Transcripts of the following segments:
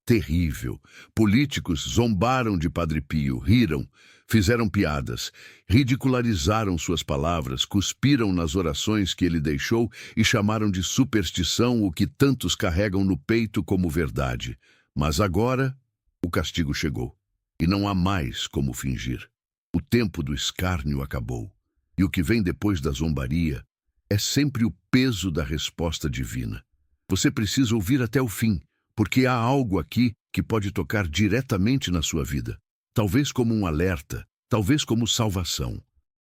terrível. Políticos zombaram de Padre Pio, riram, fizeram piadas, ridicularizaram suas palavras, cuspiram nas orações que ele deixou e chamaram de superstição o que tantos carregam no peito como verdade. Mas agora, o castigo chegou. E não há mais como fingir. O tempo do escárnio acabou. E o que vem depois da zombaria é sempre o peso da resposta divina. Você precisa ouvir até o fim, porque há algo aqui que pode tocar diretamente na sua vida. Talvez como um alerta, talvez como salvação.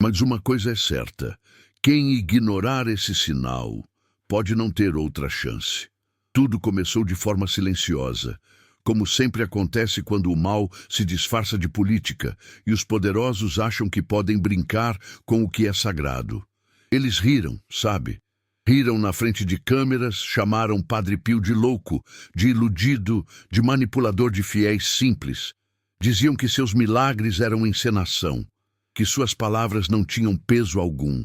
Mas uma coisa é certa: quem ignorar esse sinal pode não ter outra chance. Tudo começou de forma silenciosa, como sempre acontece quando o mal se disfarça de política e os poderosos acham que podem brincar com o que é sagrado. Eles riram, sabe? Riram na frente de câmeras, chamaram Padre Pio de louco, de iludido, de manipulador de fiéis simples. Diziam que seus milagres eram encenação, que suas palavras não tinham peso algum.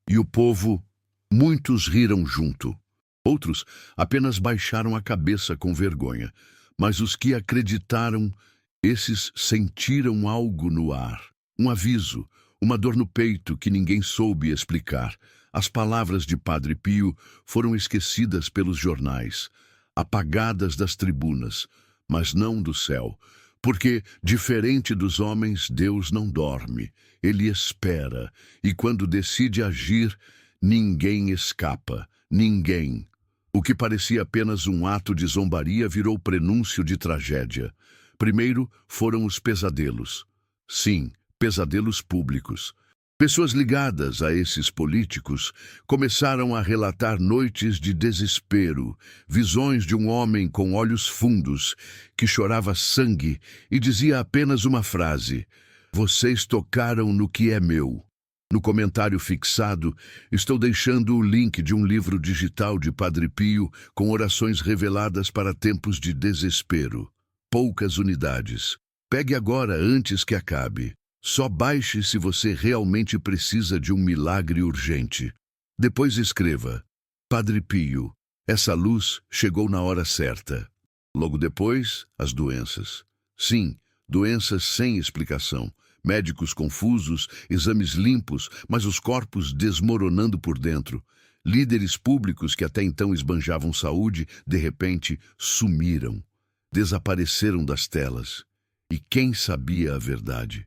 E o povo, muitos riram junto. Outros apenas baixaram a cabeça com vergonha. Mas os que acreditaram, esses sentiram algo no ar. Um aviso, uma dor no peito que ninguém soube explicar. As palavras de Padre Pio foram esquecidas pelos jornais, apagadas das tribunas, mas não do céu. Porque, diferente dos homens, Deus não dorme. Ele espera, e quando decide agir, ninguém escapa, ninguém. O que parecia apenas um ato de zombaria virou prenúncio de tragédia. Primeiro foram os pesadelos. Sim, pesadelos públicos. Pessoas ligadas a esses políticos começaram a relatar noites de desespero, visões de um homem com olhos fundos, que chorava sangue e dizia apenas uma frase: "Vocês tocaram no que é meu." No comentário fixado, estou deixando o link de um livro digital de Padre Pio com orações reveladas para tempos de desespero. Poucas unidades. Pegue agora antes que acabe. Só baixe se você realmente precisa de um milagre urgente. Depois escreva: Padre Pio, essa luz chegou na hora certa. Logo depois, as doenças. Sim, doenças sem explicação. Médicos confusos, exames limpos, mas os corpos desmoronando por dentro. Líderes públicos que até então esbanjavam saúde, de repente, sumiram. Desapareceram das telas. E quem sabia a verdade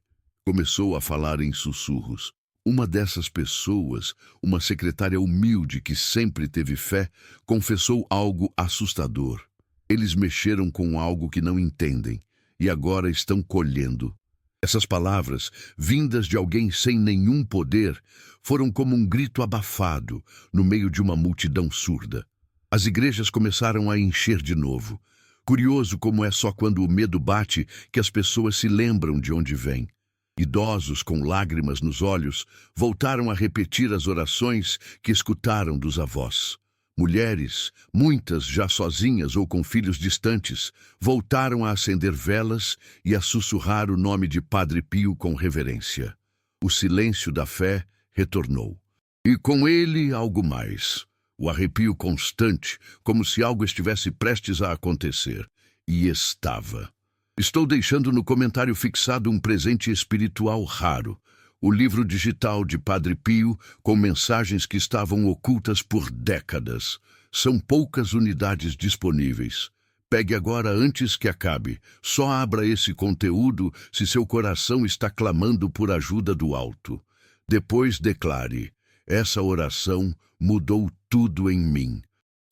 começou a falar em sussurros. Uma dessas pessoas, uma secretária humilde que sempre teve fé, confessou algo assustador. Eles mexeram com algo que não entendem e agora estão colhendo. Essas palavras, vindas de alguém sem nenhum poder, foram como um grito abafado no meio de uma multidão surda. As igrejas começaram a encher de novo. Curioso como é só quando o medo bate que as pessoas se lembram de onde vêm. Idosos com lágrimas nos olhos voltaram a repetir as orações que escutaram dos avós. Mulheres, muitas já sozinhas ou com filhos distantes, voltaram a acender velas e a sussurrar o nome de Padre Pio com reverência. O silêncio da fé retornou. E com ele algo mais. O arrepio constante, como se algo estivesse prestes a acontecer. E estava. Estou deixando no comentário fixado um presente espiritual raro. O livro digital de Padre Pio, com mensagens que estavam ocultas por décadas. São poucas unidades disponíveis. Pegue agora antes que acabe. Só abra esse conteúdo se seu coração está clamando por ajuda do alto. Depois declare: essa oração mudou tudo em mim.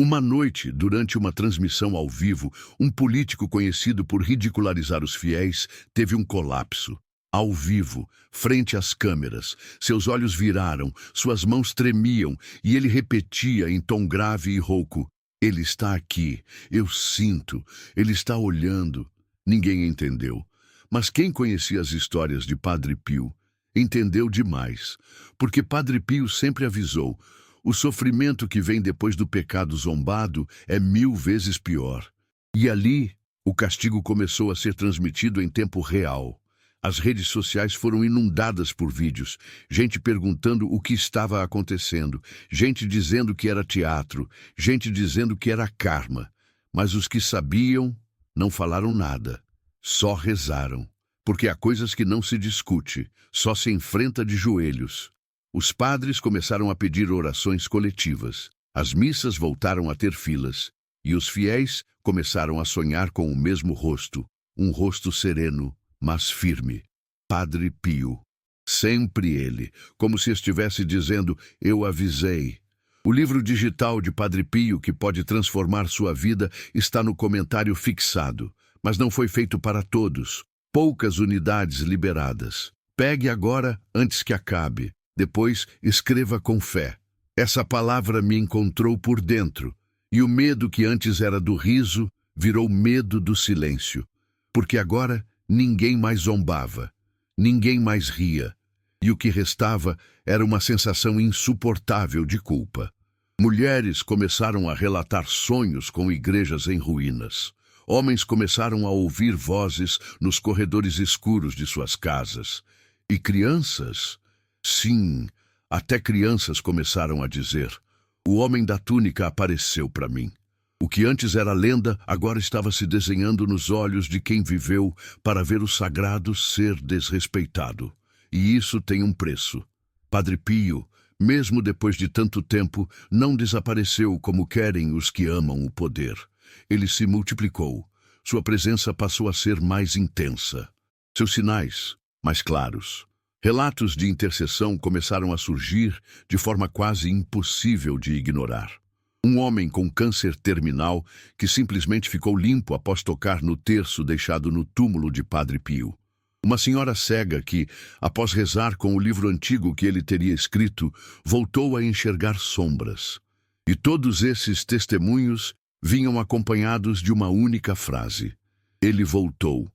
Uma noite, durante uma transmissão ao vivo, um político conhecido por ridicularizar os fiéis teve um colapso. Ao vivo, frente às câmeras, seus olhos viraram, suas mãos tremiam e ele repetia em tom grave e rouco: "Ele está aqui, eu sinto, ele está olhando." Ninguém entendeu, mas quem conhecia as histórias de Padre Pio entendeu demais, porque Padre Pio sempre avisou: o sofrimento que vem depois do pecado zombado é 1000 vezes pior. E ali, o castigo começou a ser transmitido em tempo real. As redes sociais foram inundadas por vídeos, gente perguntando o que estava acontecendo, gente dizendo que era teatro, gente dizendo que era karma. Mas os que sabiam Não falaram nada, só rezaram, porque há coisas que não se discute, só se enfrenta de joelhos. Os padres começaram a pedir orações coletivas, as missas voltaram a ter filas, e os fiéis começaram a sonhar com o mesmo rosto, um rosto sereno, mas firme. Padre Pio. Sempre ele, como se estivesse dizendo, eu avisei. O livro digital de Padre Pio, que pode transformar sua vida, está no comentário fixado, mas não foi feito para todos. Poucas unidades liberadas. Pegue agora antes que acabe. Depois, escreva com fé. Essa palavra me encontrou por dentro, e o medo que antes era do riso virou medo do silêncio, porque agora ninguém mais zombava, ninguém mais ria, e o que restava era uma sensação insuportável de culpa. Mulheres começaram a relatar sonhos com igrejas em ruínas. Homens começaram a ouvir vozes nos corredores escuros de suas casas. E crianças? Sim, até crianças começaram a dizer: o homem da túnica apareceu para mim. O que antes era lenda, agora estava se desenhando nos olhos de quem viveu para ver o sagrado ser desrespeitado. E isso tem um preço. Padre Pio, mesmo depois de tanto tempo, não desapareceu como querem os que amam o poder. Ele se multiplicou. Sua presença passou a ser mais intensa. Seus sinais, mais claros. Relatos de intercessão começaram a surgir de forma quase impossível de ignorar. Um homem com câncer terminal que simplesmente ficou limpo após tocar no terço deixado no túmulo de Padre Pio. Uma senhora cega que, após rezar com o livro antigo que ele teria escrito, voltou a enxergar sombras. E todos esses testemunhos vinham acompanhados de uma única frase: ele voltou.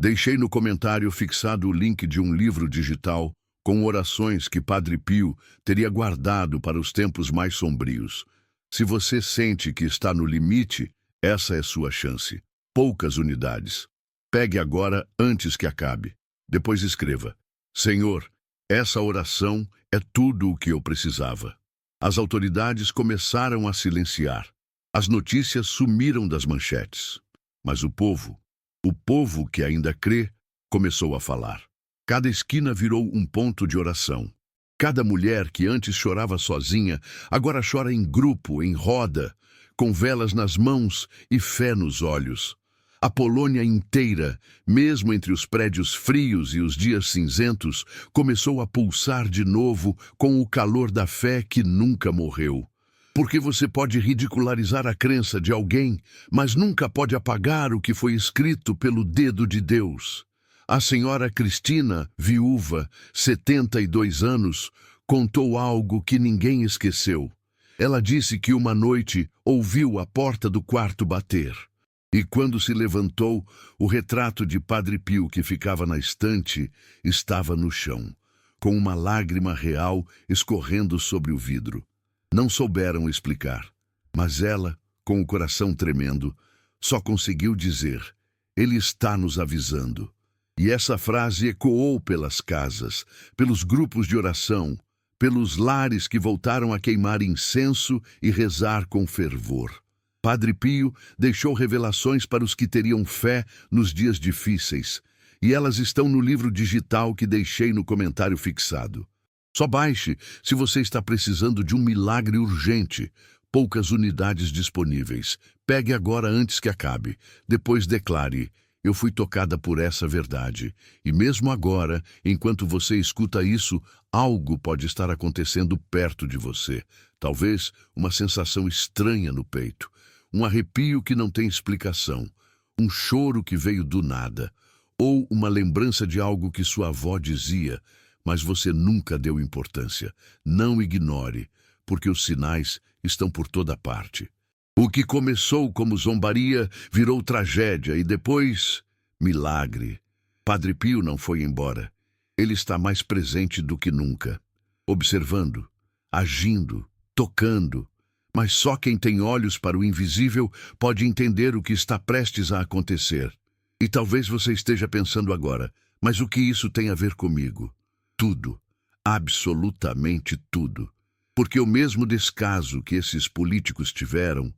Deixei no comentário fixado o link de um livro digital com orações que Padre Pio teria guardado para os tempos mais sombrios. Se você sente que está no limite, essa é sua chance. Poucas unidades. Pegue agora antes que acabe. Depois escreva: Senhor, essa oração é tudo o que eu precisava. As autoridades começaram a silenciar. As notícias sumiram das manchetes. Mas o povo que ainda crê, começou a falar. Cada esquina virou um ponto de oração. Cada mulher que antes chorava sozinha, agora chora em grupo, em roda, com velas nas mãos e fé nos olhos. A Polônia inteira, mesmo entre os prédios frios e os dias cinzentos, começou a pulsar de novo com o calor da fé que nunca morreu. Porque você pode ridicularizar a crença de alguém, mas nunca pode apagar o que foi escrito pelo dedo de Deus. A senhora Cristina, viúva, 72 anos, contou algo que ninguém esqueceu. Ela disse que uma noite ouviu a porta do quarto bater. E quando se levantou, o retrato de Padre Pio que ficava na estante estava no chão, com uma lágrima real escorrendo sobre o vidro. Não souberam explicar, mas ela, com o coração tremendo, só conseguiu dizer: ele está nos avisando. E essa frase ecoou pelas casas, pelos grupos de oração, pelos lares que voltaram a queimar incenso e rezar com fervor. Padre Pio deixou revelações para os que teriam fé nos dias difíceis, e elas estão no livro digital que deixei no comentário fixado. Só baixe se você está precisando de um milagre urgente. Poucas unidades disponíveis. Pegue agora antes que acabe. Depois declare: eu fui tocada por essa verdade. E mesmo agora, enquanto você escuta isso, algo pode estar acontecendo perto de você. Talvez uma sensação estranha no peito. Um arrepio que não tem explicação. Um choro que veio do nada. Ou uma lembrança de algo que sua avó dizia, mas você nunca deu importância. Não ignore, porque os sinais estão por toda parte. O que começou como zombaria virou tragédia e depois, milagre. Padre Pio não foi embora. Ele está mais presente do que nunca, observando, agindo, tocando. Mas só quem tem olhos para o invisível pode entender o que está prestes a acontecer. E talvez você esteja pensando agora: mas o que isso tem a ver comigo? Tudo, absolutamente tudo. Porque o mesmo descaso que esses políticos tiveram,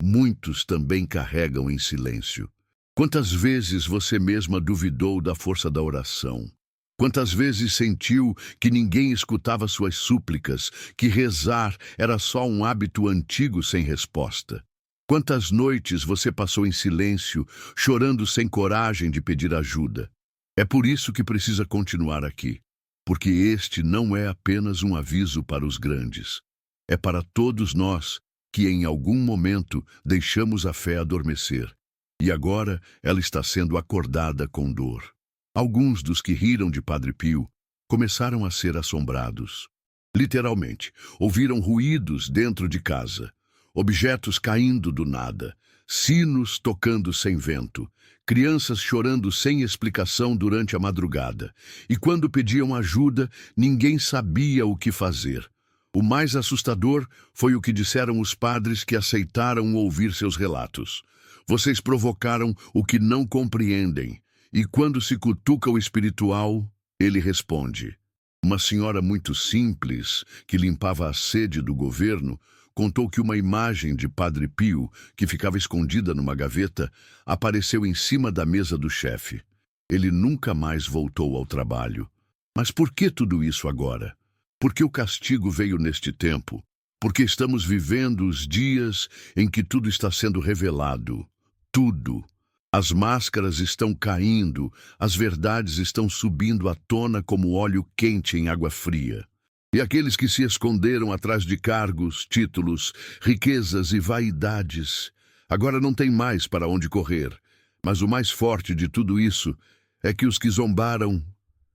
muitos também carregam em silêncio. Quantas vezes você mesma duvidou da força da oração? Quantas vezes sentiu que ninguém escutava suas súplicas, que rezar era só um hábito antigo sem resposta? Quantas noites você passou em silêncio, chorando sem coragem de pedir ajuda? É por isso que precisa continuar aqui, porque este não é apenas um aviso para os grandes. É para todos nós que em algum momento deixamos a fé adormecer, e agora ela está sendo acordada com dor. Alguns dos que riram de Padre Pio começaram a ser assombrados. Literalmente, ouviram ruídos dentro de casa, objetos caindo do nada, sinos tocando sem vento, crianças chorando sem explicação durante a madrugada. E quando pediam ajuda, ninguém sabia o que fazer. O mais assustador foi o que disseram os padres que aceitaram ouvir seus relatos. Vocês provocaram o que não compreendem. E quando se cutuca o espiritual, ele responde. Uma senhora muito simples, que limpava a sede do governo, contou que uma imagem de Padre Pio, que ficava escondida numa gaveta, apareceu em cima da mesa do chefe. Ele nunca mais voltou ao trabalho. Mas por que tudo isso agora? Por que o castigo veio neste tempo? Porque estamos vivendo os dias em que tudo está sendo revelado. Tudo. As máscaras estão caindo, as verdades estão subindo à tona como óleo quente em água fria. E aqueles que se esconderam atrás de cargos, títulos, riquezas e vaidades, agora não têm mais para onde correr. Mas o mais forte de tudo isso é que os que zombaram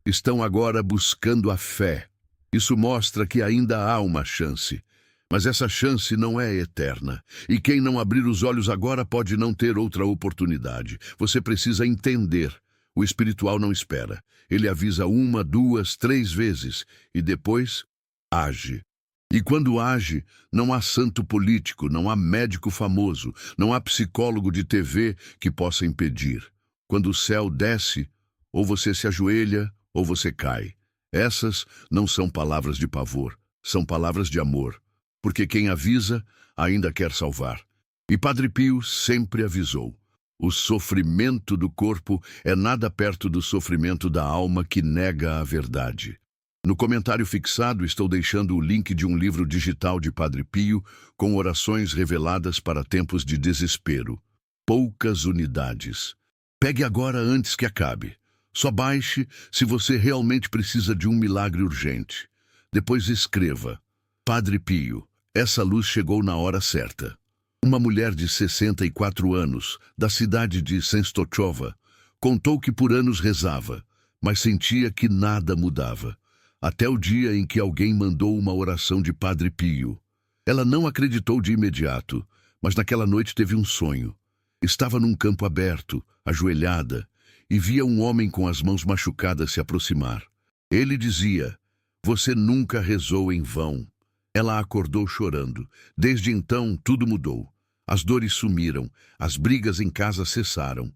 estão agora buscando a fé. Isso mostra que ainda há uma chance. Mas essa chance não é eterna. E quem não abrir os olhos agora pode não ter outra oportunidade. Você precisa entender. O espiritual não espera. Ele avisa 1, 2, 3 vezes e depois age. E quando age, não há santo político, não há médico famoso, não há psicólogo de TV que possa impedir. Quando o céu desce, ou você se ajoelha ou você cai. Essas não são palavras de pavor, são palavras de amor. Porque quem avisa ainda quer salvar. E Padre Pio sempre avisou. O sofrimento do corpo é nada perto do sofrimento da alma que nega a verdade. No comentário fixado estou deixando o link de um livro digital de Padre Pio com orações reveladas para tempos de desespero. Poucas unidades. Pegue agora antes que acabe. Só baixe se você realmente precisa de um milagre urgente. Depois escreva. Padre Pio. Essa luz chegou na hora certa. Uma mulher de 64 anos, da cidade de Częstochowa, contou que por anos rezava, mas sentia que nada mudava. Até o dia em que alguém mandou uma oração de Padre Pio. Ela não acreditou de imediato, mas naquela noite teve um sonho. Estava num campo aberto, ajoelhada, e via um homem com as mãos machucadas se aproximar. Ele dizia, "Você nunca rezou em vão." Ela acordou chorando. Desde então, tudo mudou. As dores sumiram, as brigas em casa cessaram.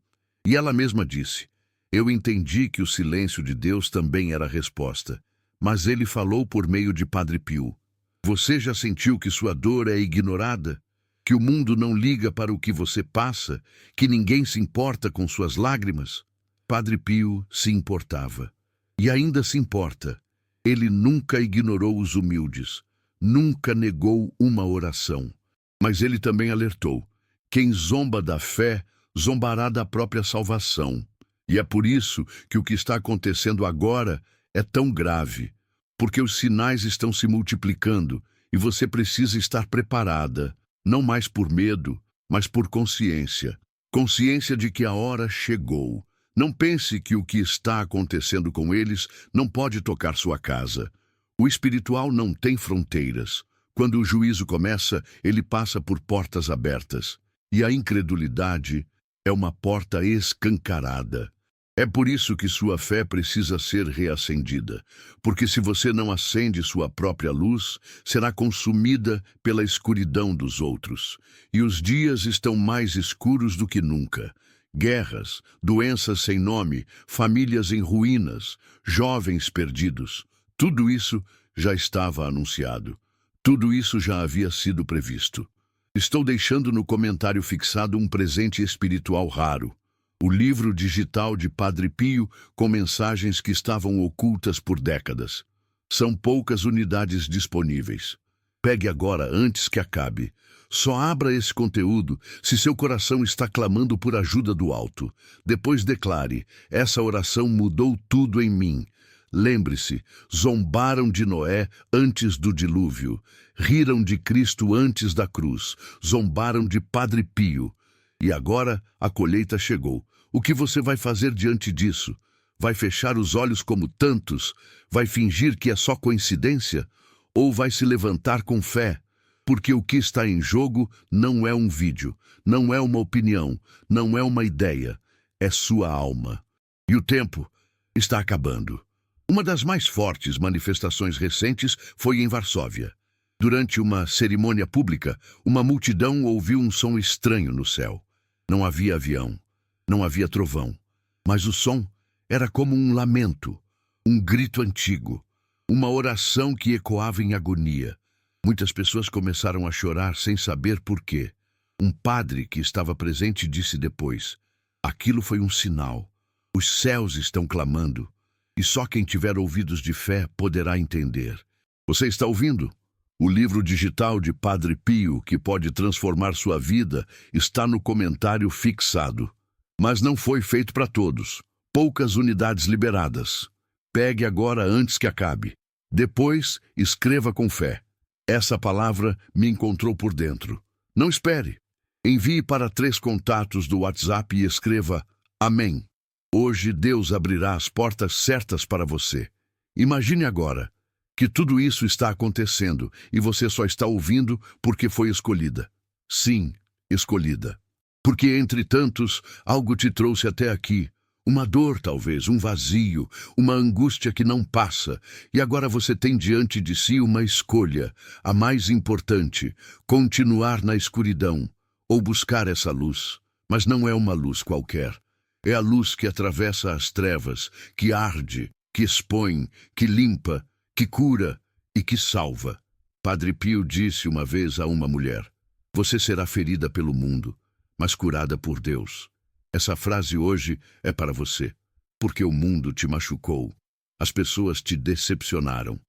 E ela mesma disse, "Eu entendi que o silêncio de Deus também era a resposta, mas ele falou por meio de Padre Pio. Você já sentiu que sua dor é ignorada? Que o mundo não liga para o que você passa? Que ninguém se importa com suas lágrimas?" Padre Pio se importava. E ainda se importa. Ele nunca ignorou os humildes. Nunca negou uma oração. Mas ele também alertou. Quem zomba da fé, zombará da própria salvação. E é por isso que o que está acontecendo agora é tão grave. Porque os sinais estão se multiplicando e você precisa estar preparada. Não mais por medo, mas por consciência. Consciência de que a hora chegou. Não pense que o que está acontecendo com eles não pode tocar sua casa. O espiritual não tem fronteiras. Quando o juízo começa, ele passa por portas abertas. E a incredulidade é uma porta escancarada. É por isso que sua fé precisa ser reacendida. Porque se você não acende sua própria luz, será consumida pela escuridão dos outros. E os dias estão mais escuros do que nunca. Guerras, doenças sem nome, famílias em ruínas, jovens perdidos. Tudo isso já estava anunciado. Tudo isso já havia sido previsto. Estou deixando no comentário fixado um presente espiritual raro. O livro digital de Padre Pio com mensagens que estavam ocultas por décadas. São poucas unidades disponíveis. Pegue agora antes que acabe. Só abra esse conteúdo se seu coração está clamando por ajuda do alto. Depois declare: essa oração mudou tudo em mim. Lembre-se, zombaram de Noé antes do dilúvio, riram de Cristo antes da cruz, zombaram de Padre Pio. E agora a colheita chegou. O que você vai fazer diante disso? Vai fechar os olhos como tantos? Vai fingir que é só coincidência? Ou vai se levantar com fé? Porque o que está em jogo não é um vídeo, não é uma opinião, não é uma ideia, é sua alma. E o tempo está acabando. Uma das mais fortes manifestações recentes foi em Varsóvia. Durante uma cerimônia pública, uma multidão ouviu um som estranho no céu. Não havia avião, não havia trovão, mas o som era como um lamento, um grito antigo, uma oração que ecoava em agonia. Muitas pessoas começaram a chorar sem saber por quê. Um padre que estava presente disse depois: aquilo foi um sinal. Os céus estão clamando, e só quem tiver ouvidos de fé poderá entender. Você está ouvindo? O livro digital de Padre Pio, que pode transformar sua vida, está no comentário fixado. Mas não foi feito para todos. Poucas unidades liberadas. Pegue agora antes que acabe. Depois, escreva com fé: essa palavra me encontrou por dentro. Não espere. Envie para 3 contatos do WhatsApp e escreva: Amém. Hoje Deus abrirá as portas certas para você. Imagine agora que tudo isso está acontecendo e você só está ouvindo porque foi escolhida. Sim, escolhida. Porque entre tantos, algo te trouxe até aqui. Uma dor, talvez, um vazio, uma angústia que não passa. E agora você tem diante de si uma escolha, a mais importante: continuar na escuridão ou buscar essa luz. Mas não é uma luz qualquer. É a luz que atravessa as trevas, que arde, que expõe, que limpa, que cura e que salva. Padre Pio disse uma vez a uma mulher: você será ferida pelo mundo, mas curada por Deus. Essa frase hoje é para você, porque o mundo te machucou. As pessoas te decepcionaram.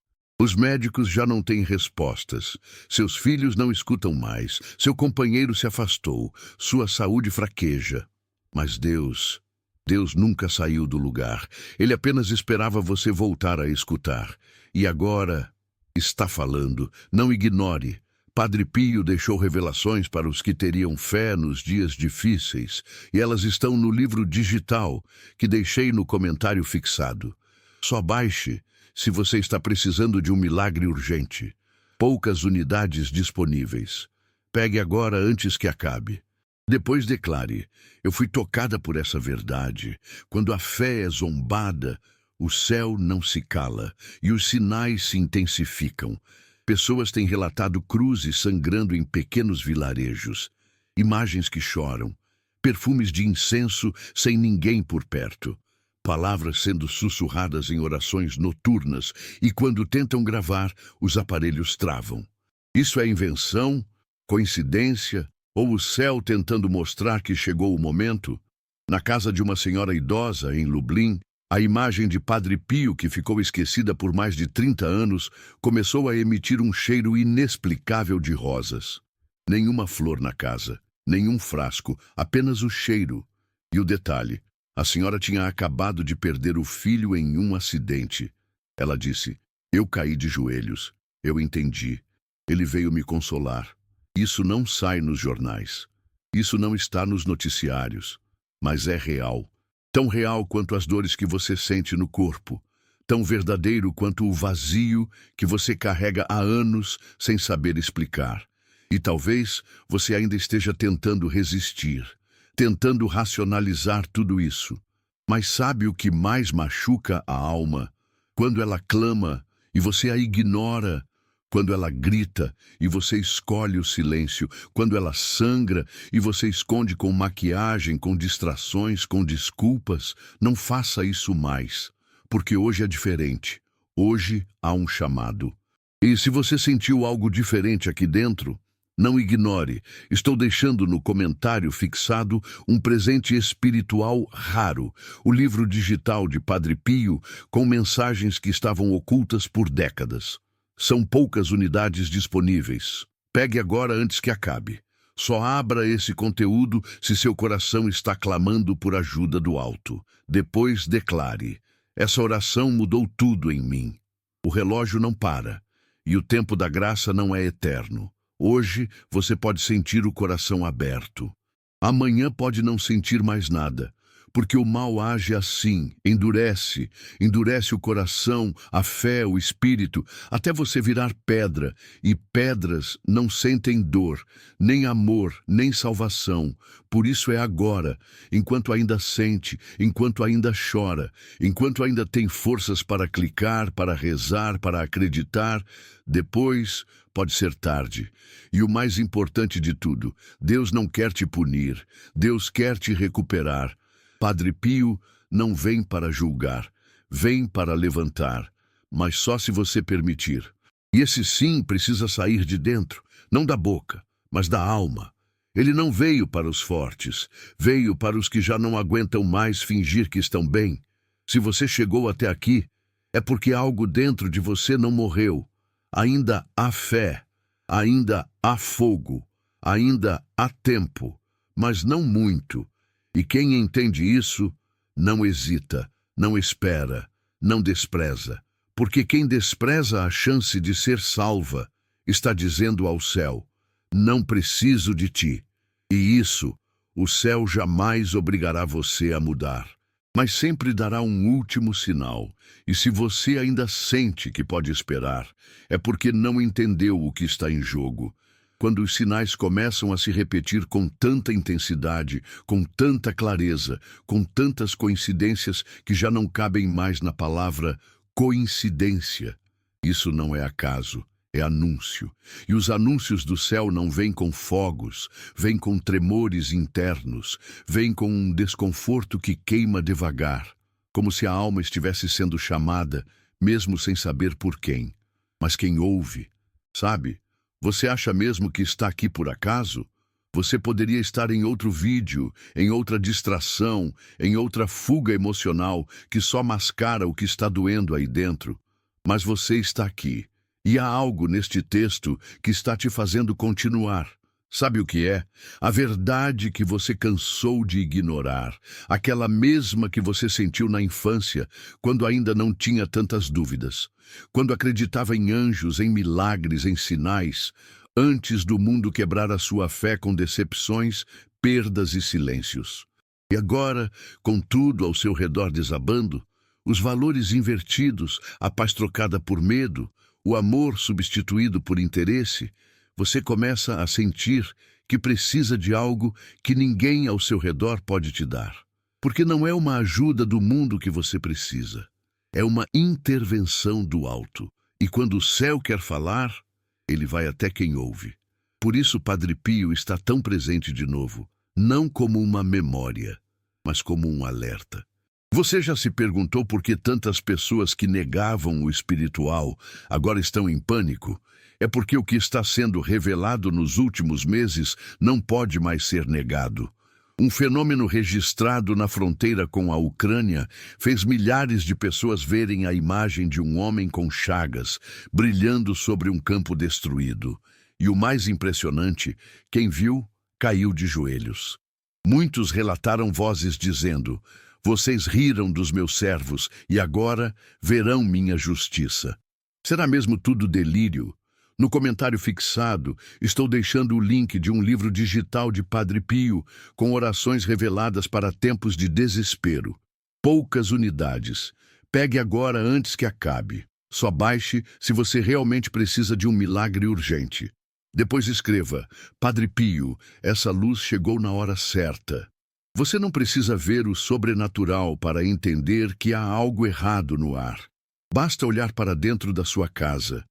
Os médicos já não têm respostas. Seus filhos não escutam mais. Seu companheiro se afastou. Sua saúde fraqueja. Mas Deus nunca saiu do lugar. Ele apenas esperava você voltar a escutar. E agora está falando. Não ignore. Padre Pio deixou revelações para os que teriam fé nos dias difíceis, e elas estão no livro digital que deixei no comentário fixado. Só baixe se você está precisando de um milagre urgente. Poucas unidades disponíveis. Pegue agora antes que acabe. Depois declare: eu fui tocada por essa verdade. Quando a fé é zombada, o céu não se cala e os sinais se intensificam. Pessoas têm relatado cruzes sangrando em pequenos vilarejos, imagens que choram, perfumes de incenso sem ninguém por perto, palavras sendo sussurradas em orações noturnas e quando tentam gravar, os aparelhos travam. Isso é invenção, coincidência ou o céu tentando mostrar que chegou o momento? Na casa de uma senhora idosa, em Lublin, a imagem de Padre Pio, que ficou esquecida por mais de 30 anos, começou a emitir um cheiro inexplicável de rosas. Nenhuma flor na casa, nenhum frasco, apenas o cheiro. E o detalhe: a senhora tinha acabado de perder o filho em um acidente. Ela disse: eu caí de joelhos. Eu entendi. Ele veio me consolar. Isso não sai nos jornais. Isso não está nos noticiários. Mas é real. Tão real quanto as dores que você sente no corpo, tão verdadeiro quanto o vazio que você carrega há anos sem saber explicar. E talvez você ainda esteja tentando resistir, tentando racionalizar tudo isso. Mas sabe o que mais machuca a alma? Quando ela clama e você a ignora, quando ela grita e você escolhe o silêncio, quando ela sangra e você esconde com maquiagem, com distrações, com desculpas. Não faça isso mais, porque hoje é diferente. Hoje há um chamado. E se você sentiu algo diferente aqui dentro, Não ignore, estou deixando no comentário fixado um presente espiritual raro, o livro digital de Padre Pio, com mensagens que estavam ocultas por décadas. São poucas unidades disponíveis. Pegue agora antes que acabe. Só abra esse conteúdo se seu coração está clamando por ajuda do alto. Depois declare: essa oração mudou tudo em mim. O relógio não para, e o tempo da graça não é eterno. Hoje você pode sentir o coração aberto. Amanhã pode não sentir mais nada, porque o mal age assim, endurece o coração, a fé, o espírito, até você virar pedra, e pedras não sentem dor, nem amor, nem salvação. Por isso é agora, enquanto ainda sente, enquanto ainda chora, enquanto ainda tem forças para clicar, para rezar, para acreditar. Depois pode ser tarde. E o mais importante de tudo, Deus não quer te punir, Deus quer te recuperar. Padre Pio não vem para julgar, vem para levantar, mas só se você permitir. E esse sim precisa sair de dentro, não da boca, mas da alma. Ele não veio para os fortes, veio para os que já não aguentam mais fingir que estão bem. Se você chegou até aqui, é porque algo dentro de você não morreu. Ainda há fé, ainda há fogo, ainda há tempo, mas não muito. E quem entende isso, não hesita, não espera, não despreza. Porque quem despreza a chance de ser salva, está dizendo ao céu: não preciso de ti. E isso, o céu jamais obrigará você a mudar. Mas sempre dará um último sinal. E se você ainda sente que pode esperar, é porque não entendeu o que está em jogo. Quando os sinais começam a se repetir com tanta intensidade, com tanta clareza, com tantas coincidências que já não cabem mais na palavra coincidência. Isso não é acaso, é anúncio. E os anúncios do céu não vêm com fogos, vêm com tremores internos, vêm com um desconforto que queima devagar, como se a alma estivesse sendo chamada, mesmo sem saber por quem. Mas quem ouve, sabe? Você acha mesmo que está aqui por acaso? Você poderia estar em outro vídeo, em outra distração, em outra fuga emocional que só mascara o que está doendo aí dentro. Mas você está aqui. E há algo neste texto que está te fazendo continuar. Sabe o que é? A verdade que você cansou de ignorar, aquela mesma que você sentiu na infância, quando ainda não tinha tantas dúvidas, quando acreditava em anjos, em milagres, em sinais, antes do mundo quebrar a sua fé com decepções, perdas e silêncios. E agora, com tudo ao seu redor desabando, os valores invertidos, a paz trocada por medo, o amor substituído por interesse, você começa a sentir que precisa de algo que ninguém ao seu redor pode te dar. Porque não é uma ajuda do mundo que você precisa. É uma intervenção do alto. E quando o céu quer falar, ele vai até quem ouve. Por isso Padre Pio está tão presente de novo, não como uma memória, mas como um alerta. Você já se perguntou por que tantas pessoas que negavam o espiritual agora estão em pânico? É porque o que está sendo revelado nos últimos meses não pode mais ser negado. Um fenômeno registrado na fronteira com a Ucrânia fez milhares de pessoas verem a imagem de um homem com chagas, brilhando sobre um campo destruído. E o mais impressionante, quem viu, caiu de joelhos. Muitos relataram vozes dizendo: vocês riram dos meus servos e agora verão minha justiça. Será mesmo tudo delírio? No comentário fixado, estou deixando o link de um livro digital de Padre Pio, com orações reveladas para tempos de desespero. Poucas unidades. Pegue agora antes que acabe. Só baixe se você realmente precisa de um milagre urgente. Depois escreva: Padre Pio, essa luz chegou na hora certa. Você não precisa ver o sobrenatural para entender que há algo errado no ar. Basta olhar para dentro da sua casa.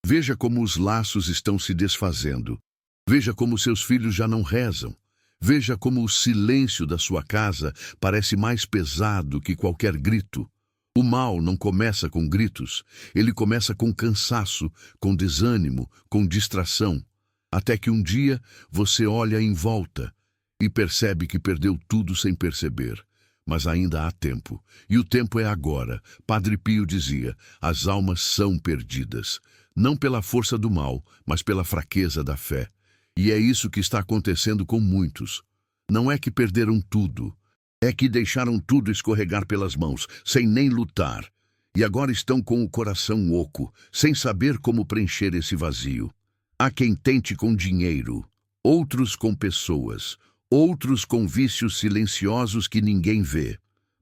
Veja como os laços estão se desfazendo. Veja como seus filhos já não rezam. Veja como o silêncio da sua casa parece mais pesado que qualquer grito. O mal não começa com gritos, ele começa com cansaço, com desânimo, com distração. Até que um dia você olha em volta e percebe que perdeu tudo sem perceber. Mas ainda há tempo, e o tempo é agora. Padre Pio dizia, as almas são perdidas, não pela força do mal, mas pela fraqueza da fé. E é isso que está acontecendo com muitos. Não é que perderam tudo, é que deixaram tudo escorregar pelas mãos, sem nem lutar. E agora estão com o coração oco, sem saber como preencher esse vazio. Há quem tente com dinheiro, outros com pessoas, outros com vícios silenciosos que ninguém vê.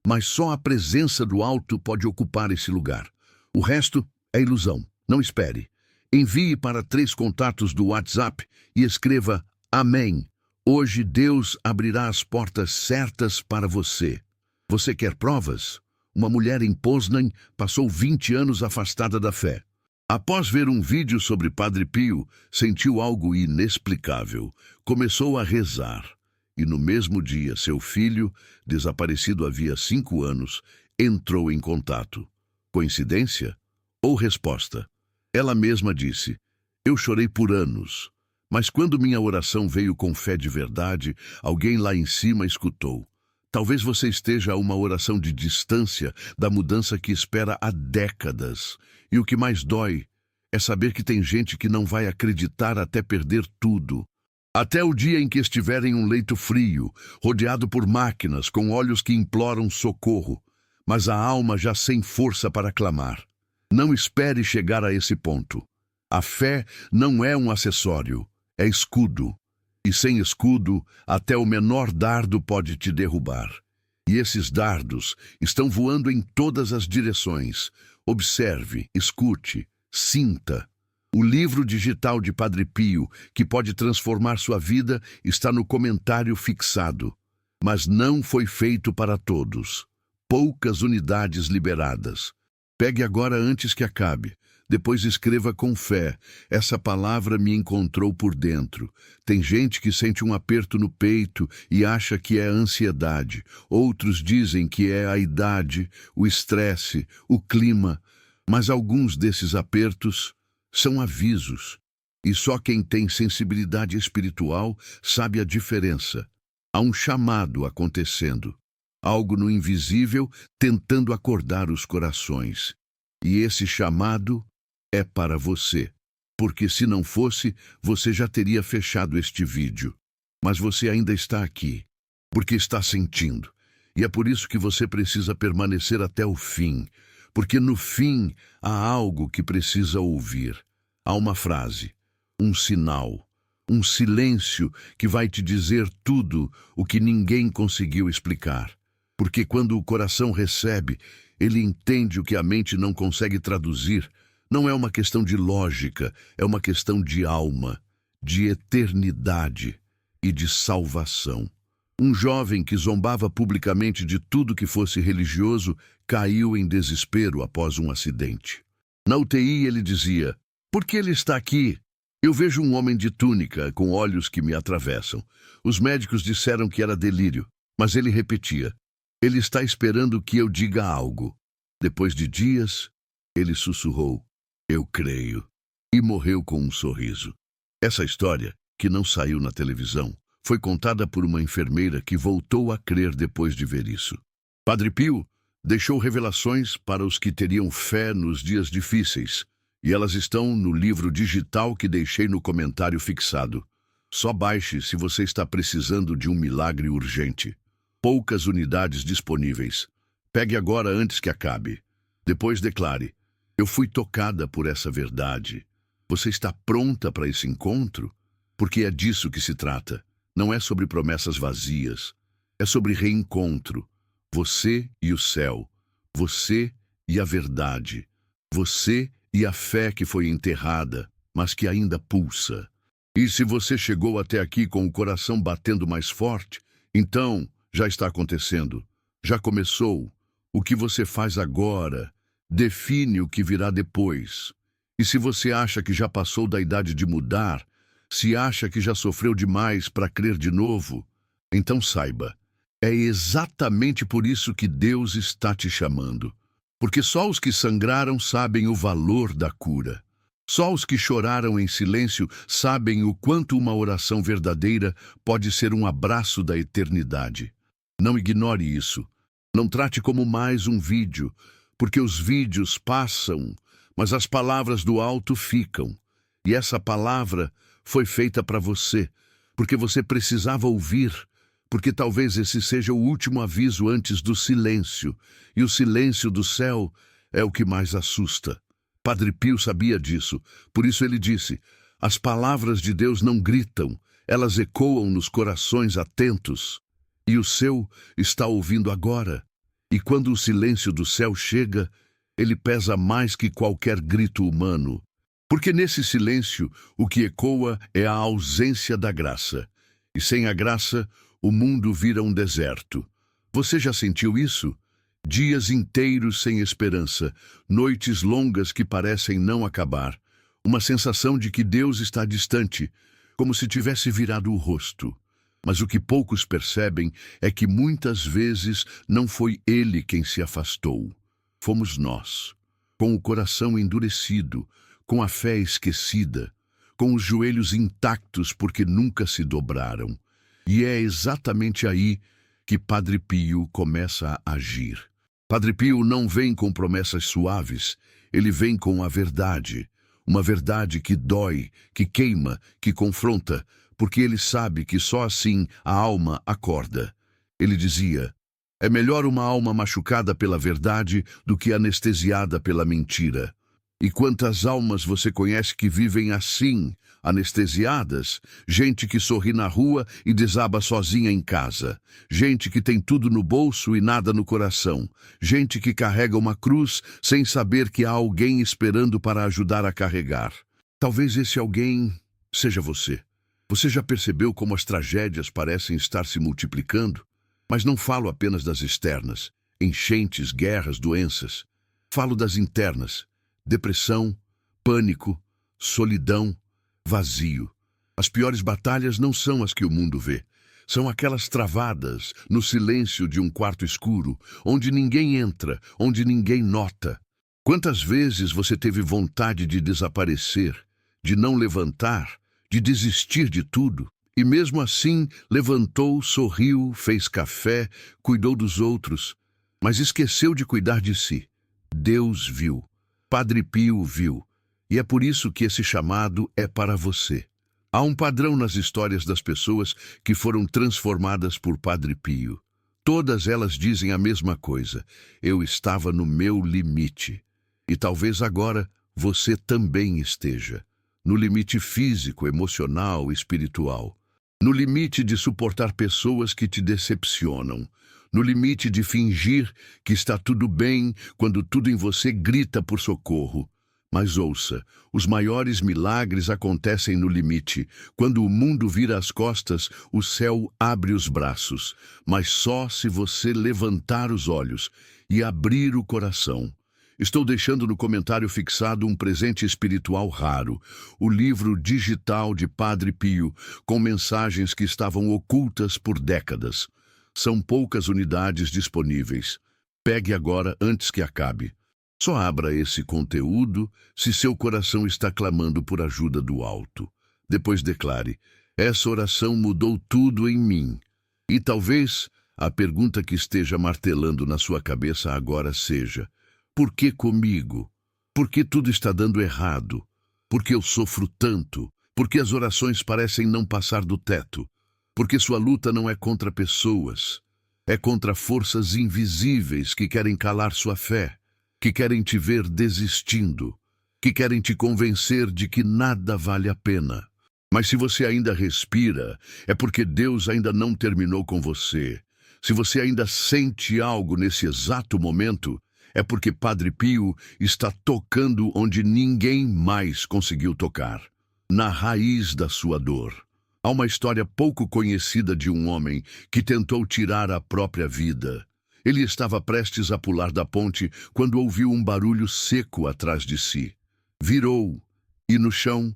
Mas só a presença do alto pode ocupar esse lugar. O resto é ilusão. Não espere. Envie para 3 contatos do WhatsApp e escreva Amém. Hoje Deus abrirá as portas certas para você. Você quer provas? Uma mulher em Poznań passou 20 anos afastada da fé. Após ver um vídeo sobre Padre Pio, sentiu algo inexplicável. Começou a rezar. E no mesmo dia, seu filho, desaparecido havia 5 anos, entrou em contato. Coincidência? Ou resposta? Ela mesma disse, eu chorei por anos, mas quando minha oração veio com fé de verdade, alguém lá em cima escutou. Talvez você esteja a uma oração de distância da mudança que espera há décadas. E o que mais dói é saber que tem gente que não vai acreditar até perder tudo. Até o dia em que estiver em um leito frio, rodeado por máquinas, com olhos que imploram socorro, mas a alma já sem força para clamar. Não espere chegar a esse ponto. A fé não é um acessório, é escudo. E sem escudo, até o menor dardo pode te derrubar. E esses dardos estão voando em todas as direções. Observe, escute, sinta. O livro digital de Padre Pio, que pode transformar sua vida, está no comentário fixado. Mas não foi feito para todos. Poucas unidades liberadas. Pegue agora antes que acabe. Depois escreva com fé. Essa palavra me encontrou por dentro. Tem gente que sente um aperto no peito e acha que é ansiedade. Outros dizem que é a idade, o estresse, o clima. Mas alguns desses apertos são avisos, e só quem tem sensibilidade espiritual sabe a diferença. Há um chamado acontecendo, algo no invisível tentando acordar os corações. E esse chamado é para você, porque se não fosse, você já teria fechado este vídeo. Mas você ainda está aqui, porque está sentindo. E é por isso que você precisa permanecer até o fim, porque no fim há algo que precisa ouvir. Há uma frase, um sinal, um silêncio que vai te dizer tudo o que ninguém conseguiu explicar. Porque quando o coração recebe, ele entende o que a mente não consegue traduzir. Não é uma questão de lógica, é uma questão de alma, de eternidade e de salvação. Um jovem que zombava publicamente de tudo que fosse religioso caiu em desespero após um acidente. Na UTI ele dizia, por que ele está aqui? Eu vejo um homem de túnica com olhos que me atravessam. Os médicos disseram que era delírio, mas ele repetia, ele está esperando que eu diga algo. Depois de dias, ele sussurrou, eu creio, e morreu com um sorriso. Essa história, que não saiu na televisão, foi contada por uma enfermeira que voltou a crer depois de ver isso. Padre Pio deixou revelações para os que teriam fé nos dias difíceis, e elas estão no livro digital que deixei no comentário fixado. Só baixe se você está precisando de um milagre urgente. Poucas unidades disponíveis. Pegue agora antes que acabe. Depois declare, eu fui tocada por essa verdade. Você está pronta para esse encontro? Porque é disso que se trata. Não é sobre promessas vazias. É sobre reencontro. Você e o céu. Você e a verdade. Você e a fé que foi enterrada, mas que ainda pulsa. E se você chegou até aqui com o coração batendo mais forte, então já está acontecendo. Já começou. O que você faz agora define o que virá depois. E se você acha que já passou da idade de mudar, se acha que já sofreu demais para crer de novo, então saiba, é exatamente por isso que Deus está te chamando. Porque só os que sangraram sabem o valor da cura. Só os que choraram em silêncio sabem o quanto uma oração verdadeira pode ser um abraço da eternidade. Não ignore isso. Não trate como mais um vídeo, porque os vídeos passam, mas as palavras do alto ficam. E essa palavra foi feita para você, porque você precisava ouvir, porque talvez esse seja o último aviso antes do silêncio, e o silêncio do céu é o que mais assusta. Padre Pio sabia disso, por isso ele disse: as palavras de Deus não gritam, elas ecoam nos corações atentos. E o seu está ouvindo agora. E quando o silêncio do céu chega, ele pesa mais que qualquer grito humano. Porque nesse silêncio, o que ecoa é a ausência da graça. E sem a graça, o mundo vira um deserto. Você já sentiu isso? Dias inteiros sem esperança, noites longas que parecem não acabar. Uma sensação de que Deus está distante, como se tivesse virado o rosto. Mas o que poucos percebem é que muitas vezes não foi Ele quem se afastou. Fomos nós, com o coração endurecido, com a fé esquecida, com os joelhos intactos porque nunca se dobraram. E é exatamente aí que Padre Pio começa a agir. Padre Pio não vem com promessas suaves, ele vem com a verdade. Uma verdade que dói, que queima, que confronta, porque ele sabe que só assim a alma acorda. Ele dizia: é melhor uma alma machucada pela verdade do que anestesiada pela mentira. E quantas almas você conhece que vivem assim, anestesiadas? Gente que sorri na rua e desaba sozinha em casa. Gente que tem tudo no bolso e nada no coração. Gente que carrega uma cruz sem saber que há alguém esperando para ajudar a carregar. Talvez esse alguém seja você. Você já percebeu como as tragédias parecem estar se multiplicando? Mas não falo apenas das externas, enchentes, guerras, doenças. Falo das internas, depressão, pânico, solidão, vazio. As piores batalhas não são as que o mundo vê. São aquelas travadas no silêncio de um quarto escuro, onde ninguém entra, onde ninguém nota. Quantas vezes você teve vontade de desaparecer, de não levantar, de desistir de tudo, e mesmo assim levantou, sorriu, fez café, cuidou dos outros, mas esqueceu de cuidar de si. Deus viu, Padre Pio viu, e é por isso que esse chamado é para você. Há um padrão nas histórias das pessoas que foram transformadas por Padre Pio. Todas elas dizem a mesma coisa: eu estava no meu limite. E talvez agora você também esteja. No limite físico, emocional, espiritual. No limite de suportar pessoas que te decepcionam. No limite de fingir que está tudo bem quando tudo em você grita por socorro. Mas ouça, os maiores milagres acontecem no limite. Quando o mundo vira as costas, o céu abre os braços. Mas só se você levantar os olhos e abrir o coração. Estou deixando no comentário fixado um presente espiritual raro, o livro digital de Padre Pio, com mensagens que estavam ocultas por décadas. São poucas unidades disponíveis. Pegue agora antes que acabe. Só abra esse conteúdo se seu coração está clamando por ajuda do alto. Depois declare: essa oração mudou tudo em mim. E talvez a pergunta que esteja martelando na sua cabeça agora seja: por que comigo? Por que tudo está dando errado? Por que eu sofro tanto? Por que as orações parecem não passar do teto? Porque sua luta não é contra pessoas. É contra forças invisíveis que querem calar sua fé, que querem te ver desistindo, que querem te convencer de que nada vale a pena. Mas se você ainda respira, é porque Deus ainda não terminou com você. Se você ainda sente algo nesse exato momento, é porque Padre Pio está tocando onde ninguém mais conseguiu tocar, na raiz da sua dor. Há uma história pouco conhecida de um homem que tentou tirar a própria vida. Ele estava prestes a pular da ponte quando ouviu um barulho seco atrás de si. Virou, e no chão,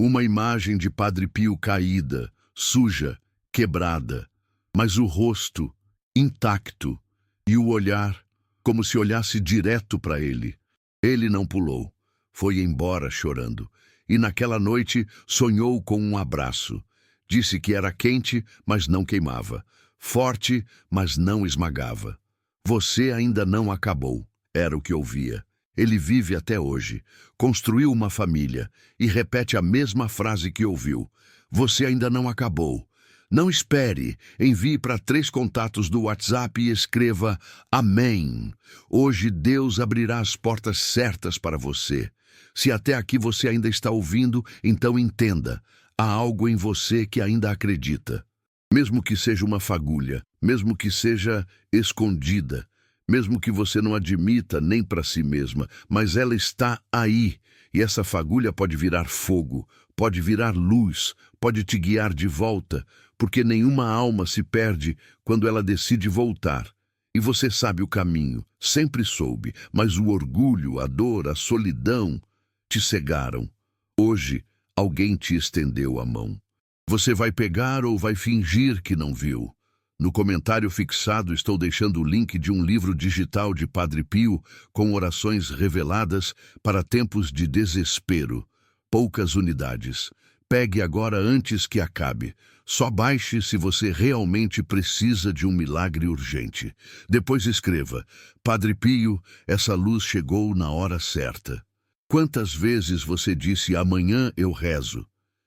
uma imagem de Padre Pio caída, suja, quebrada, mas o rosto intacto e o olhar como se olhasse direto para ele. Ele não pulou. Foi embora chorando. E naquela noite sonhou com um abraço. Disse que era quente, mas não queimava. Forte, mas não esmagava. Você ainda não acabou, era o que ouvia. Ele vive até hoje, construiu uma família e repete a mesma frase que ouviu. Você ainda não acabou. Não espere, envie para 3 contatos do WhatsApp e escreva Amém. Hoje Deus abrirá as portas certas para você. Se até aqui você ainda está ouvindo, então entenda, há algo em você que ainda acredita. Mesmo que seja uma fagulha, mesmo que seja escondida, mesmo que você não admita nem para si mesma, mas ela está aí, e essa fagulha pode virar fogo, pode virar luz, pode te guiar de volta, porque nenhuma alma se perde quando ela decide voltar. E você sabe o caminho, sempre soube, mas o orgulho, a dor, a solidão te cegaram. Hoje, alguém te estendeu a mão. Você vai pegar ou vai fingir que não viu? No comentário fixado estou deixando o link de um livro digital de Padre Pio com orações reveladas para tempos de desespero. Poucas unidades. Pegue agora antes que acabe. Só baixe se você realmente precisa de um milagre urgente. Depois escreva: Padre Pio, essa luz chegou na hora certa. Quantas vezes você disse amanhã eu rezo?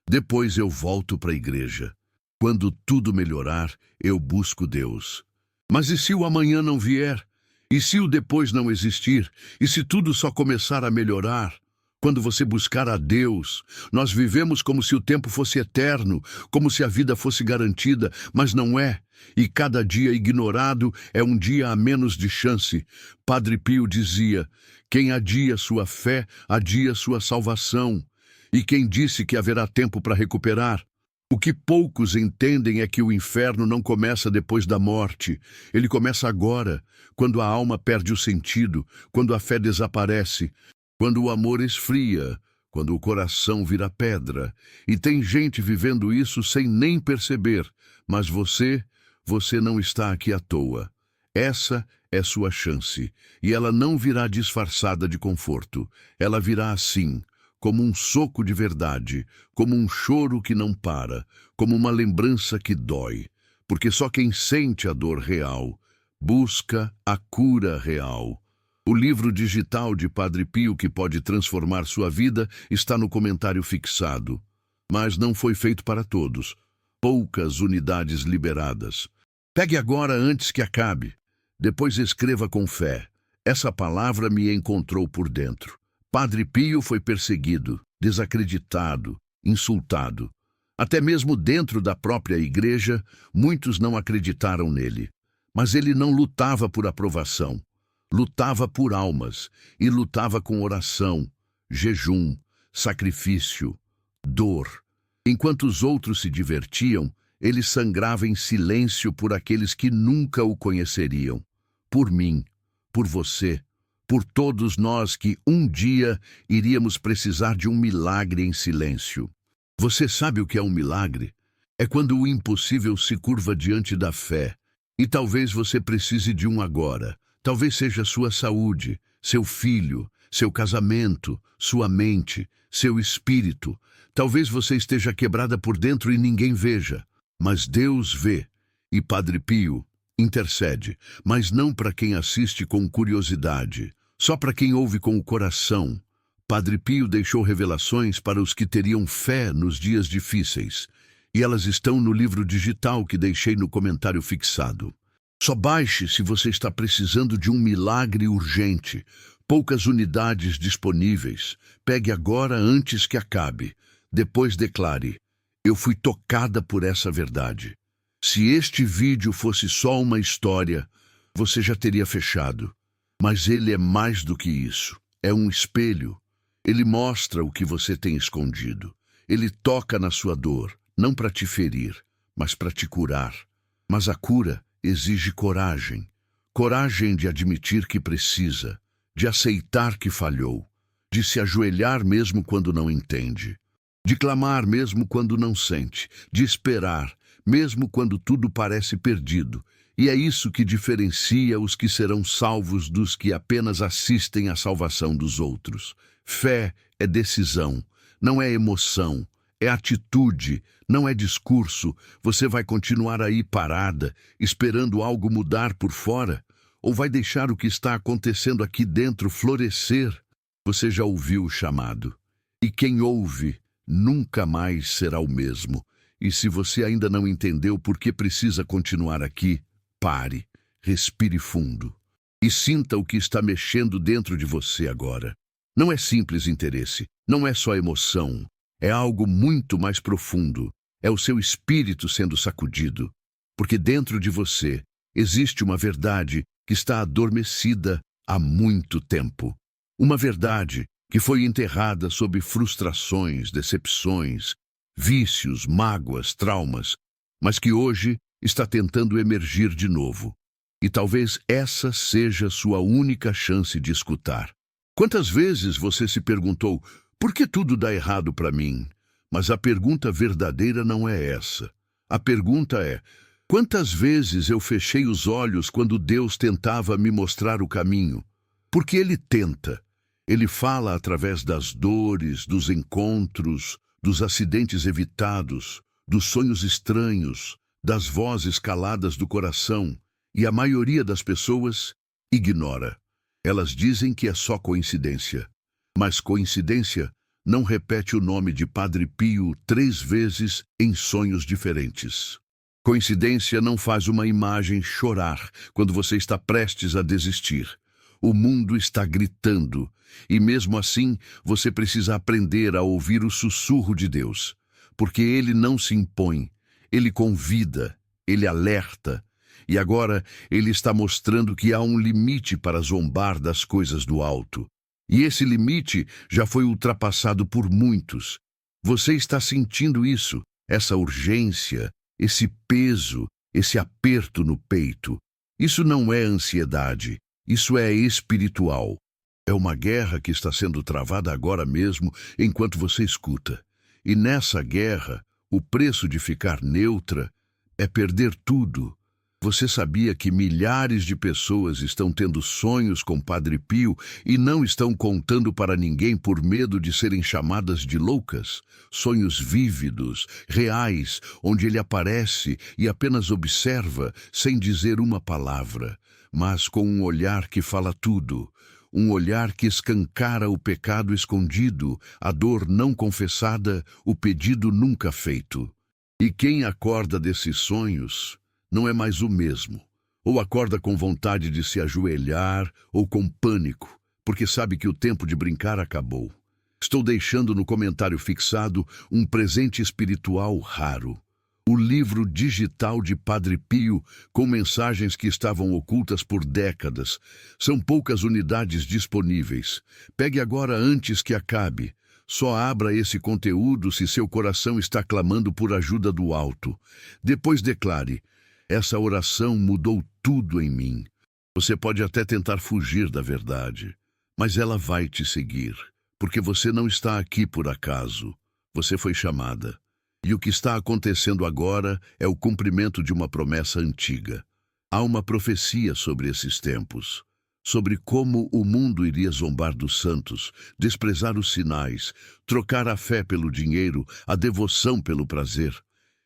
Depois eu volto para a igreja. Quando tudo melhorar, eu busco Deus. Mas e se o amanhã não vier? E se o depois não existir? E se tudo só começar a melhorar? Quando você buscar a Deus, nós vivemos como se o tempo fosse eterno, como se a vida fosse garantida, mas não é. E cada dia ignorado é um dia a menos de chance. Padre Pio dizia: quem adia sua fé, adia sua salvação. E quem disse que haverá tempo para recuperar? O que poucos entendem é que o inferno não começa depois da morte. Ele começa agora, quando a alma perde o sentido, quando a fé desaparece, quando o amor esfria, quando o coração vira pedra. E tem gente vivendo isso sem nem perceber. Mas você não está aqui à toa. Essa é sua chance. E ela não virá disfarçada de conforto. Ela virá assim, como um soco de verdade, como um choro que não para, como uma lembrança que dói. Porque só quem sente a dor real busca a cura real. O livro digital de Padre Pio que pode transformar sua vida está no comentário fixado. Mas não foi feito para todos. Poucas unidades liberadas. Pegue agora antes que acabe. Depois escreva com fé: essa palavra me encontrou por dentro. Padre Pio foi perseguido, desacreditado, insultado. Até mesmo dentro da própria igreja, muitos não acreditaram nele. Mas ele não lutava por aprovação. Lutava por almas e lutava com oração, jejum, sacrifício, dor. Enquanto os outros se divertiam, ele sangrava em silêncio por aqueles que nunca o conheceriam. Por mim, por você, por todos nós que um dia iríamos precisar de um milagre em silêncio. Você sabe o que é um milagre? É quando o impossível se curva diante da fé. E talvez você precise de um agora. Talvez seja sua saúde, seu filho, seu casamento, sua mente, seu espírito. Talvez você esteja quebrada por dentro e ninguém veja. Mas Deus vê. E Padre Pio intercede, mas não para quem assiste com curiosidade, só para quem ouve com o coração. Padre Pio deixou revelações para os que teriam fé nos dias difíceis, e elas estão no livro digital que deixei no comentário fixado. Só baixe se você está precisando de um milagre urgente. Poucas unidades disponíveis. Pegue agora antes que acabe. Depois declare: eu fui tocada por essa verdade. Se este vídeo fosse só uma história, você já teria fechado. Mas ele é mais do que isso. É um espelho. Ele mostra o que você tem escondido. Ele toca na sua dor, não para te ferir, mas para te curar. Mas a cura exige coragem. Coragem de admitir que precisa, de aceitar que falhou, de se ajoelhar mesmo quando não entende, de clamar mesmo quando não sente, de esperar mesmo quando tudo parece perdido. E é isso que diferencia os que serão salvos dos que apenas assistem à salvação dos outros. Fé é decisão, não é emoção, é atitude, não é discurso. Você vai continuar aí parada, esperando algo mudar por fora? Ou vai deixar o que está acontecendo aqui dentro florescer? Você já ouviu o chamado. E quem ouve nunca mais será o mesmo. E se você ainda não entendeu por que precisa continuar aqui, pare, respire fundo e sinta o que está mexendo dentro de você agora. Não é simples interesse, não é só emoção, é algo muito mais profundo. É o seu espírito sendo sacudido, porque dentro de você existe uma verdade que está adormecida há muito tempo. Uma verdade que foi enterrada sob frustrações, decepções, vícios, mágoas, traumas, mas que hoje está tentando emergir de novo. E talvez essa seja sua única chance de escutar. Quantas vezes você se perguntou, por que tudo dá errado para mim? Mas a pergunta verdadeira não é essa. A pergunta é, quantas vezes eu fechei os olhos quando Deus tentava me mostrar o caminho? Porque Ele tenta. Ele fala através das dores, dos encontros, dos acidentes evitados, dos sonhos estranhos, das vozes caladas do coração, e a maioria das pessoas ignora. Elas dizem que é só coincidência. Mas coincidência não repete o nome de Padre Pio 3 vezes em sonhos diferentes. Coincidência não faz uma imagem chorar quando você está prestes a desistir. O mundo está gritando, e mesmo assim você precisa aprender a ouvir o sussurro de Deus, porque Ele não se impõe, Ele convida, Ele alerta, e agora Ele está mostrando que há um limite para zombar das coisas do alto. E esse limite já foi ultrapassado por muitos. Você está sentindo isso, essa urgência, esse peso, esse aperto no peito. Isso não é ansiedade, isso é espiritual. É uma guerra que está sendo travada agora mesmo enquanto você escuta. E nessa guerra, o preço de ficar neutra é perder tudo. Você sabia que milhares de pessoas estão tendo sonhos com Padre Pio e não estão contando para ninguém por medo de serem chamadas de loucas? Sonhos vívidos, reais, onde ele aparece e apenas observa sem dizer uma palavra, mas com um olhar que fala tudo. Um olhar que escancara o pecado escondido, a dor não confessada, o pedido nunca feito. E quem acorda desses sonhos não é mais o mesmo. Ou acorda com vontade de se ajoelhar, ou com pânico, porque sabe que o tempo de brincar acabou. Estou deixando no comentário fixado um presente espiritual raro. O livro digital de Padre Pio, com mensagens que estavam ocultas por décadas. São poucas unidades disponíveis. Pegue agora antes que acabe. Só abra esse conteúdo se seu coração está clamando por ajuda do alto. Depois declare, essa oração mudou tudo em mim. Você pode até tentar fugir da verdade, mas ela vai te seguir, porque você não está aqui por acaso. Você foi chamada. E o que está acontecendo agora é o cumprimento de uma promessa antiga. Há uma profecia sobre esses tempos, sobre como o mundo iria zombar dos santos, desprezar os sinais, trocar a fé pelo dinheiro, a devoção pelo prazer.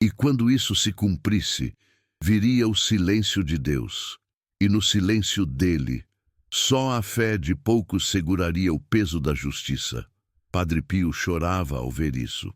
E quando isso se cumprisse, viria o silêncio de Deus. E no silêncio dele, só a fé de poucos seguraria o peso da justiça. Padre Pio chorava ao ver isso.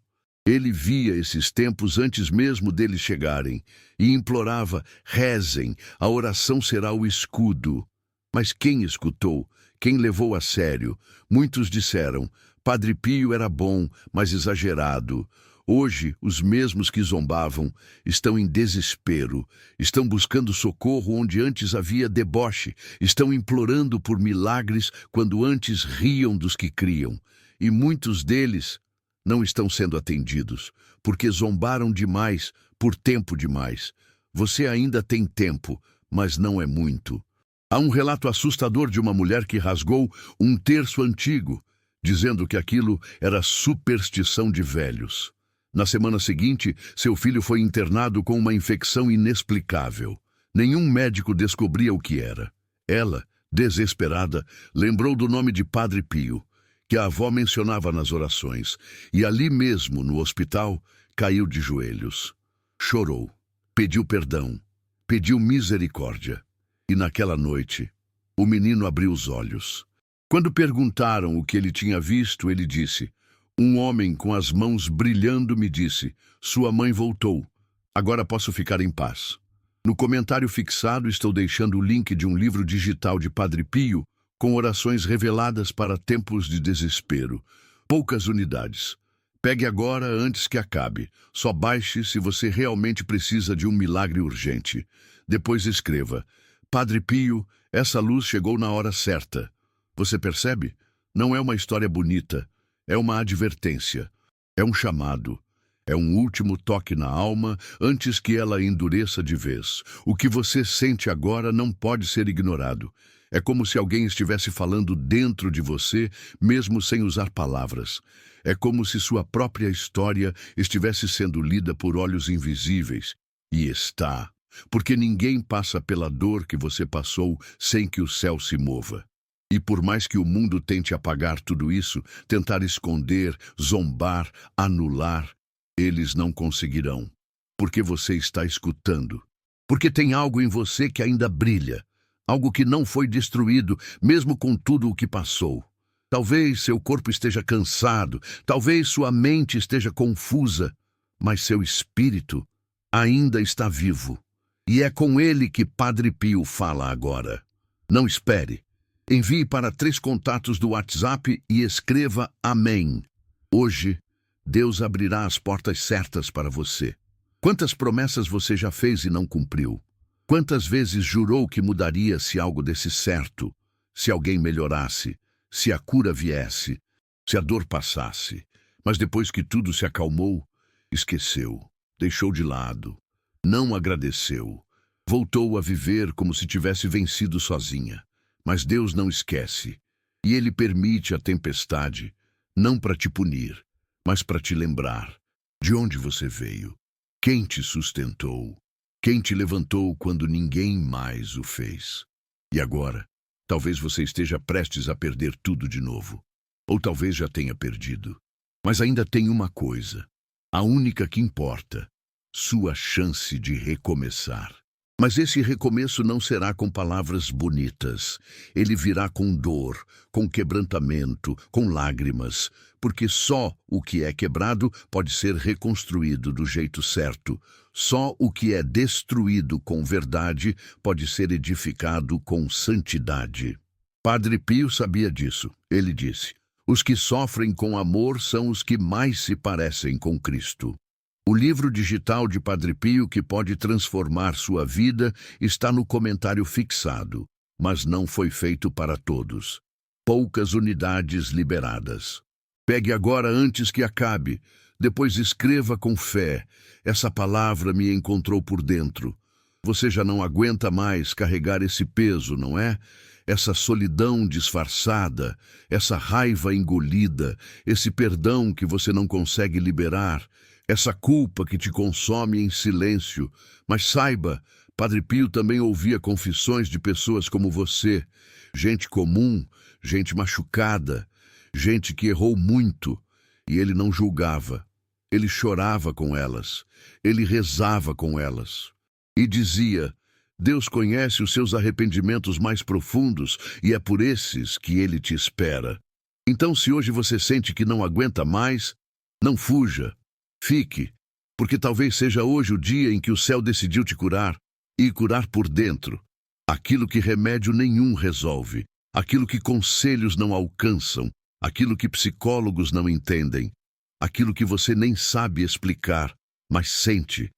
Ele via esses tempos antes mesmo deles chegarem e implorava, rezem, a oração será o escudo. Mas quem escutou? Quem levou a sério? Muitos disseram, Padre Pio era bom, mas exagerado. Hoje, os mesmos que zombavam estão em desespero, estão buscando socorro onde antes havia deboche, estão implorando por milagres quando antes riam dos que criam. E muitos deles não estão sendo atendidos, porque zombaram demais, por tempo demais. Você ainda tem tempo, mas não é muito. Há um relato assustador de uma mulher que rasgou um terço antigo, dizendo que aquilo era superstição de velhos. Na semana seguinte, seu filho foi internado com uma infecção inexplicável. Nenhum médico descobria o que era. Ela, desesperada, lembrou do nome de Padre Pio, que a avó mencionava nas orações, e ali mesmo, no hospital, caiu de joelhos. Chorou, pediu perdão, pediu misericórdia. E naquela noite, o menino abriu os olhos. Quando perguntaram o que ele tinha visto, ele disse: um homem com as mãos brilhando me disse: sua mãe voltou. Agora posso ficar em paz. No comentário fixado estou deixando o link de um livro digital de Padre Pio com orações reveladas para tempos de desespero. Poucas unidades. Pegue agora antes que acabe. Só baixe se você realmente precisa de um milagre urgente. Depois escreva: Padre Pio, essa luz chegou na hora certa. Você percebe? Não é uma história bonita. É uma advertência. É um chamado. É um último toque na alma antes que ela endureça de vez. O que você sente agora não pode ser ignorado. É como se alguém estivesse falando dentro de você, mesmo sem usar palavras. É como se sua própria história estivesse sendo lida por olhos invisíveis. E está. Porque ninguém passa pela dor que você passou sem que o céu se mova. E por mais que o mundo tente apagar tudo isso, tentar esconder, zombar, anular, eles não conseguirão. Porque você está escutando. Porque tem algo em você que ainda brilha. Algo que não foi destruído, mesmo com tudo o que passou. Talvez seu corpo esteja cansado, talvez sua mente esteja confusa, mas seu espírito ainda está vivo. E é com ele que Padre Pio fala agora. Não espere. Envie para 3 contatos do WhatsApp e escreva Amém. Hoje, Deus abrirá as portas certas para você. Quantas promessas você já fez e não cumpriu? Quantas vezes jurou que mudaria se algo desse certo, se alguém melhorasse, se a cura viesse, se a dor passasse? Mas depois que tudo se acalmou, esqueceu, deixou de lado, não agradeceu, voltou a viver como se tivesse vencido sozinha. Mas Deus não esquece, e Ele permite a tempestade, não para te punir, mas para te lembrar de onde você veio, quem te sustentou, quem te levantou quando ninguém mais o fez. E agora, talvez você esteja prestes a perder tudo de novo, ou talvez já tenha perdido. Mas ainda tem uma coisa, a única que importa, sua chance de recomeçar. Mas esse recomeço não será com palavras bonitas. Ele virá com dor, com quebrantamento, com lágrimas, porque só o que é quebrado pode ser reconstruído do jeito certo. Só o que é destruído com verdade pode ser edificado com santidade. Padre Pio sabia disso. Ele disse: os que sofrem com amor são os que mais se parecem com Cristo. O livro digital de Padre Pio que pode transformar sua vida está no comentário fixado, mas não foi feito para todos. Poucas unidades liberadas. Pegue agora antes que acabe, depois escreva com fé: essa palavra me encontrou por dentro. Você já não aguenta mais carregar esse peso, não é? Essa solidão disfarçada, essa raiva engolida, esse perdão que você não consegue liberar, essa culpa que te consome em silêncio. Mas saiba, Padre Pio também ouvia confissões de pessoas como você, gente comum, gente machucada, gente que errou muito, e ele não julgava. Ele chorava com elas, ele rezava com elas. E dizia: Deus conhece os seus arrependimentos mais profundos e é por esses que Ele te espera. Então, se hoje você sente que não aguenta mais, não fuja, fique, porque talvez seja hoje o dia em que o céu decidiu te curar, e curar por dentro. Aquilo que remédio nenhum resolve, aquilo que conselhos não alcançam, aquilo que psicólogos não entendem, aquilo que você nem sabe explicar, mas sente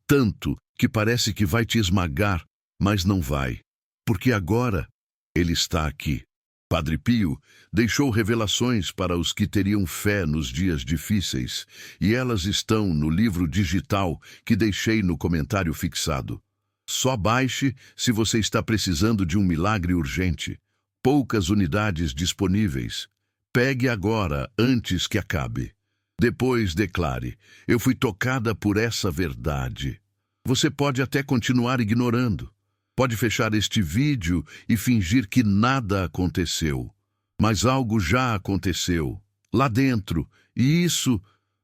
tanto que parece que vai te esmagar, mas não vai, porque agora ele está aqui. Padre Pio deixou revelações para os que teriam fé nos dias difíceis, e elas estão no livro digital que deixei no comentário fixado. Só baixe se você está precisando de um milagre urgente. Poucas unidades disponíveis. Pegue agora, antes que acabe. Depois declare: eu fui tocada por essa verdade. Você pode até continuar ignorando. Pode fechar este vídeo e fingir que nada aconteceu. Mas algo já aconteceu lá dentro, e isso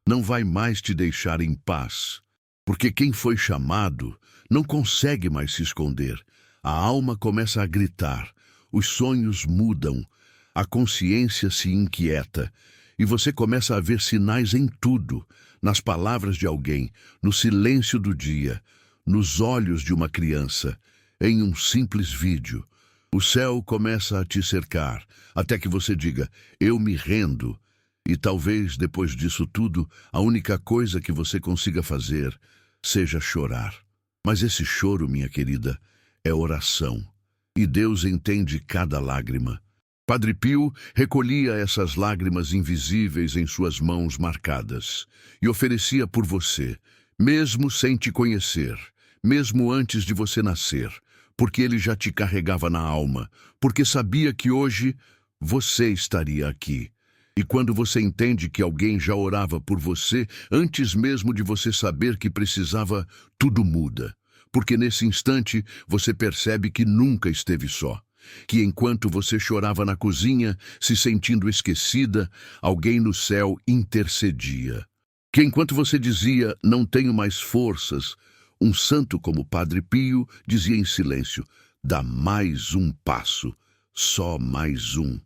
não vai mais te deixar em paz. Porque quem foi chamado não consegue mais se esconder. A alma começa a gritar, os sonhos mudam, a consciência se inquieta, e você começa a ver sinais em tudo, nas palavras de alguém, no silêncio do dia, nos olhos de uma criança, em um simples vídeo. O céu começa a te cercar, até que você diga, eu me rendo. E talvez, depois disso tudo, a única coisa que você consiga fazer seja chorar. Mas esse choro, minha querida, é oração. E Deus entende cada lágrima. Padre Pio recolhia essas lágrimas invisíveis em suas mãos marcadas e oferecia por você, mesmo sem te conhecer, mesmo antes de você nascer, porque ele já te carregava na alma, porque sabia que hoje você estaria aqui. E quando você entende que alguém já orava por você, antes mesmo de você saber que precisava, tudo muda. Porque nesse instante você percebe que nunca esteve só. Que enquanto você chorava na cozinha, se sentindo esquecida, alguém no céu intercedia. Que enquanto você dizia, não tenho mais forças, um santo como Padre Pio dizia em silêncio, dá mais um passo, só mais um.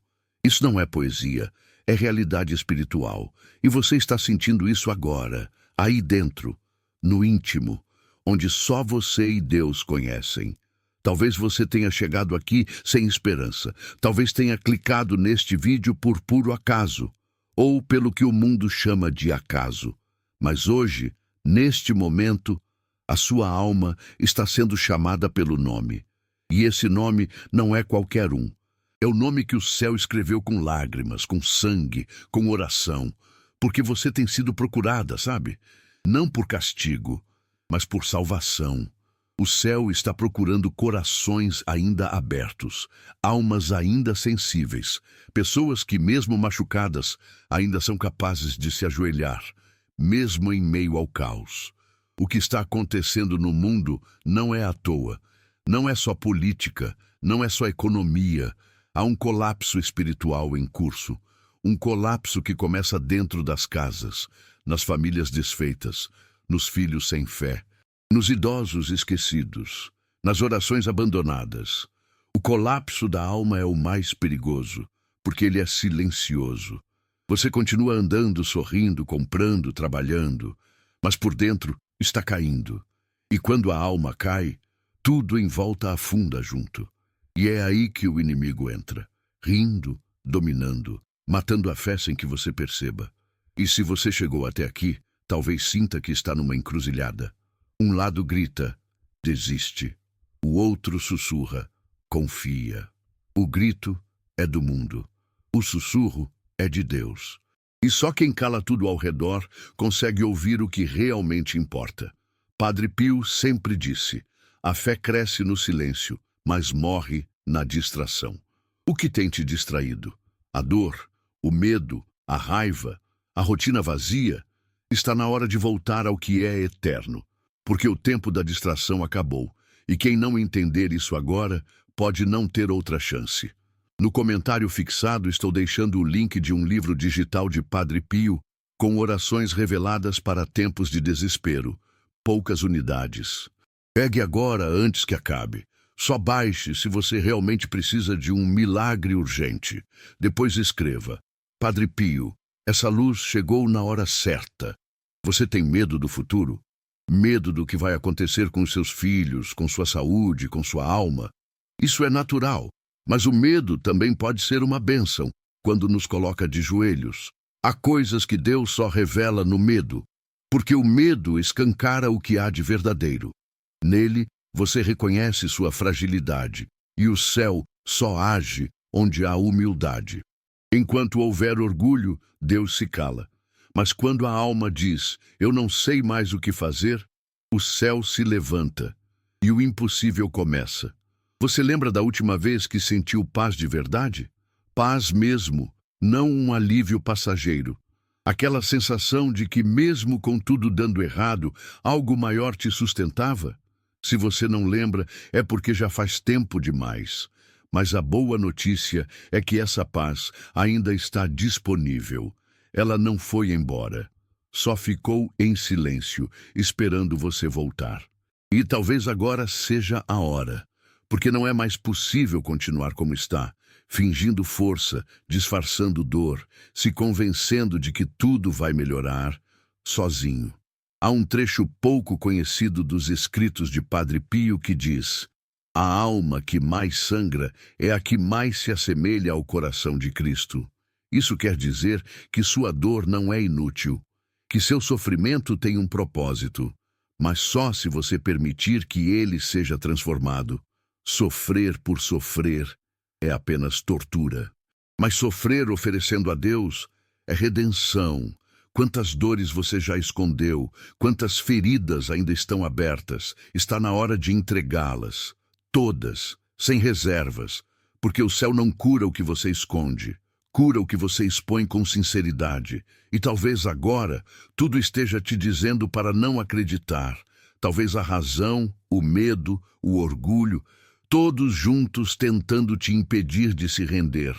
Isso não é poesia, é realidade espiritual. E você está sentindo isso agora, aí dentro, no íntimo, onde só você e Deus conhecem. Talvez você tenha chegado aqui sem esperança. Talvez tenha clicado neste vídeo por puro acaso, ou pelo que o mundo chama de acaso. Mas hoje, neste momento, a sua alma está sendo chamada pelo nome. E esse nome não é qualquer um. É o nome que o céu escreveu com lágrimas, com sangue, com oração. Porque você tem sido procurada, sabe? Não por castigo, mas por salvação. O céu está procurando corações ainda abertos, almas ainda sensíveis, pessoas que, mesmo machucadas, ainda são capazes de se ajoelhar, mesmo em meio ao caos. O que está acontecendo no mundo não é à toa, não é só política, não é só economia. Há um colapso espiritual em curso, um colapso que começa dentro das casas, nas famílias desfeitas, nos filhos sem fé, nos idosos esquecidos, nas orações abandonadas. O colapso da alma é o mais perigoso, porque ele é silencioso. Você continua andando, sorrindo, comprando, trabalhando, mas por dentro está caindo. E quando a alma cai, tudo em volta afunda junto. E é aí que o inimigo entra, rindo, dominando, matando a fé sem que você perceba. E se você chegou até aqui, talvez sinta que está numa encruzilhada. Um lado grita, desiste. O outro sussurra, confia. O grito é do mundo. O sussurro é de Deus. E só quem cala tudo ao redor consegue ouvir o que realmente importa. Padre Pio sempre disse, a fé cresce no silêncio, mas morre na distração. O que tem te distraído? A dor, o medo, a raiva, a rotina vazia? Está na hora de voltar ao que é eterno. Porque o tempo da distração acabou, e quem não entender isso agora pode não ter outra chance. No comentário fixado estou deixando o link de um livro digital de Padre Pio, com orações reveladas para tempos de desespero, poucas unidades. Pegue agora antes que acabe. Só baixe se você realmente precisa de um milagre urgente. Depois escreva, Padre Pio, essa luz chegou na hora certa. Você tem medo do futuro? Medo do que vai acontecer com seus filhos, com sua saúde, com sua alma. Isso é natural, mas o medo também pode ser uma bênção quando nos coloca de joelhos. Há coisas que Deus só revela no medo, porque o medo escancara o que há de verdadeiro. Nele, você reconhece sua fragilidade, e o céu só age onde há humildade. Enquanto houver orgulho, Deus se cala. Mas quando a alma diz, eu não sei mais o que fazer, o céu se levanta e o impossível começa. Você lembra da última vez que sentiu paz de verdade? Paz mesmo, não um alívio passageiro. Aquela sensação de que mesmo com tudo dando errado, algo maior te sustentava? Se você não lembra, é porque já faz tempo demais. Mas a boa notícia é que essa paz ainda está disponível. Ela não foi embora. Só ficou em silêncio, esperando você voltar. E talvez agora seja a hora, porque não é mais possível continuar como está, fingindo força, disfarçando dor, se convencendo de que tudo vai melhorar, sozinho. Há um trecho pouco conhecido dos escritos de Padre Pio que diz: a alma que mais sangra é a que mais se assemelha ao coração de Cristo. Isso quer dizer que sua dor não é inútil, que seu sofrimento tem um propósito, mas só se você permitir que ele seja transformado. Sofrer por sofrer é apenas tortura. Mas sofrer oferecendo a Deus é redenção. Quantas dores você já escondeu, quantas feridas ainda estão abertas, está na hora de entregá-las. Todas, sem reservas, porque o céu não cura o que você esconde, cura o que você expõe com sinceridade. E talvez agora tudo esteja te dizendo para não acreditar. Talvez a razão, o medo, o orgulho, todos juntos tentando te impedir de se render.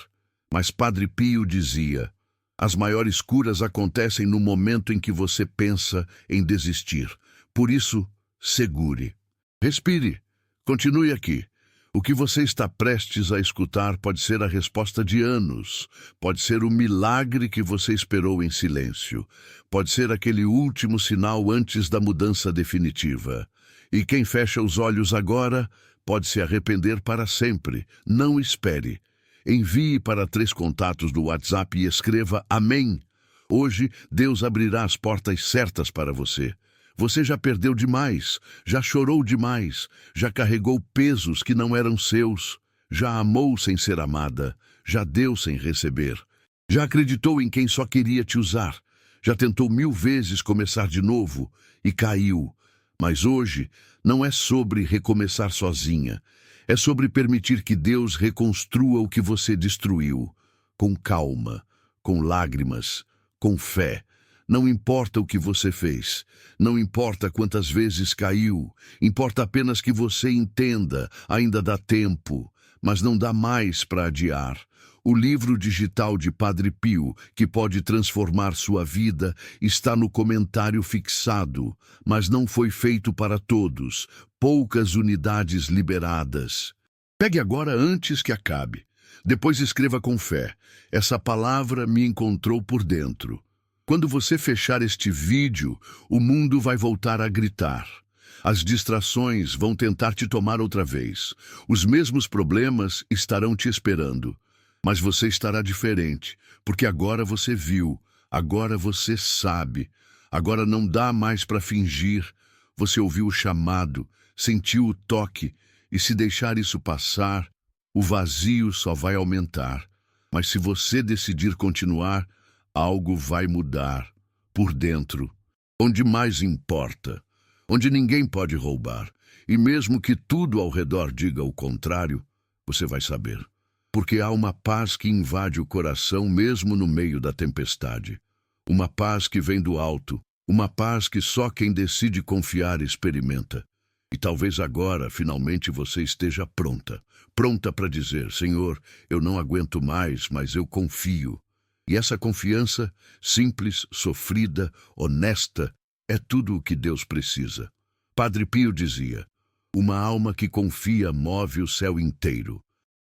Mas Padre Pio dizia: as maiores curas acontecem no momento em que você pensa em desistir. Por isso, segure. Respire. Continue aqui. O que você está prestes a escutar pode ser a resposta de anos, pode ser o milagre que você esperou em silêncio, pode ser aquele último sinal antes da mudança definitiva. E quem fecha os olhos agora pode se arrepender para sempre. Não espere. Envie para 3 contatos do WhatsApp e escreva Amém. Hoje, Deus abrirá as portas certas para você. Você já perdeu demais, já chorou demais, já carregou pesos que não eram seus, já amou sem ser amada, já deu sem receber, já acreditou em quem só queria te usar, já tentou 1000 vezes começar de novo e caiu. Mas hoje não é sobre recomeçar sozinha, é sobre permitir que Deus reconstrua o que você destruiu, com calma, com lágrimas, com fé. Não importa o que você fez, não importa quantas vezes caiu, importa apenas que você entenda, ainda dá tempo, mas não dá mais para adiar. O livro digital de Padre Pio, que pode transformar sua vida, está no comentário fixado, mas não foi feito para todos, poucas unidades liberadas. Pegue agora antes que acabe. Depois escreva com fé: essa palavra me encontrou por dentro. Quando você fechar este vídeo, o mundo vai voltar a gritar. As distrações vão tentar te tomar outra vez. Os mesmos problemas estarão te esperando. Mas você estará diferente, porque agora você viu, agora você sabe. Agora não dá mais para fingir. Você ouviu o chamado, sentiu o toque, e se deixar isso passar, o vazio só vai aumentar. Mas se você decidir continuar, algo vai mudar, por dentro, onde mais importa, onde ninguém pode roubar, e mesmo que tudo ao redor diga o contrário, você vai saber. Porque há uma paz que invade o coração mesmo no meio da tempestade. Uma paz que vem do alto, uma paz que só quem decide confiar experimenta. E talvez agora, finalmente, você esteja pronta para dizer: Senhor, eu não aguento mais, mas eu confio. E essa confiança, simples, sofrida, honesta, é tudo o que Deus precisa. Padre Pio dizia: uma alma que confia move o céu inteiro.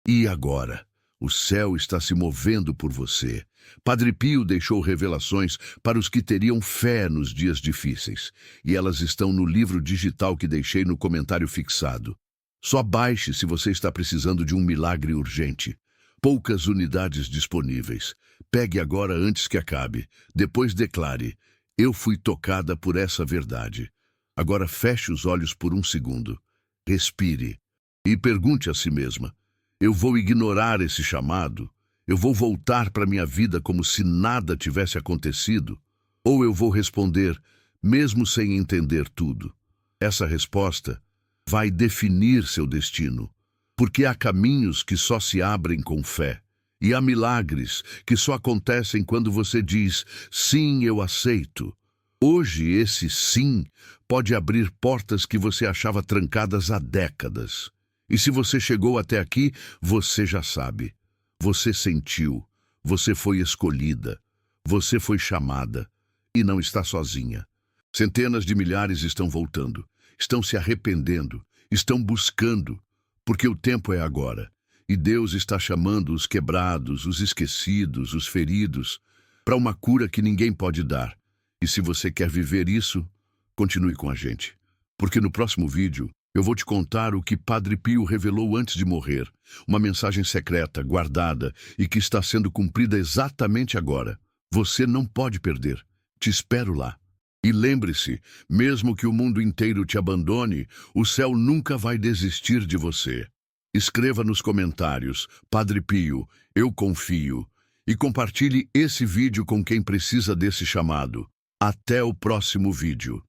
E agora? O céu está se movendo por você. Padre Pio deixou revelações para os que teriam fé nos dias difíceis, e elas estão no livro digital que deixei no comentário fixado. Só baixe se você está precisando de um milagre urgente. Poucas unidades disponíveis. Pegue agora antes que acabe. Depois declare: eu fui tocada por essa verdade. Agora feche os olhos por um segundo. Respire. E pergunte a si mesma: eu vou ignorar esse chamado? Eu vou voltar para minha vida como se nada tivesse acontecido? Ou eu vou responder, mesmo sem entender tudo? Essa resposta vai definir seu destino. Porque há caminhos que só se abrem com fé. E há milagres que só acontecem quando você diz: sim, eu aceito. Hoje esse sim pode abrir portas que você achava trancadas há décadas. E se você chegou até aqui, você já sabe. Você sentiu, você foi escolhida, você foi chamada e não está sozinha. Centenas de milhares estão voltando, estão se arrependendo, estão buscando, porque o tempo é agora. E Deus está chamando os quebrados, os esquecidos, os feridos, para uma cura que ninguém pode dar. E se você quer viver isso, continue com a gente. Porque no próximo vídeo, eu vou te contar o que Padre Pio revelou antes de morrer. Uma mensagem secreta, guardada e que está sendo cumprida exatamente agora. Você não pode perder. Te espero lá. E lembre-se, mesmo que o mundo inteiro te abandone, o céu nunca vai desistir de você. Escreva nos comentários, Padre Pio, eu confio. E compartilhe esse vídeo com quem precisa desse chamado. Até o próximo vídeo.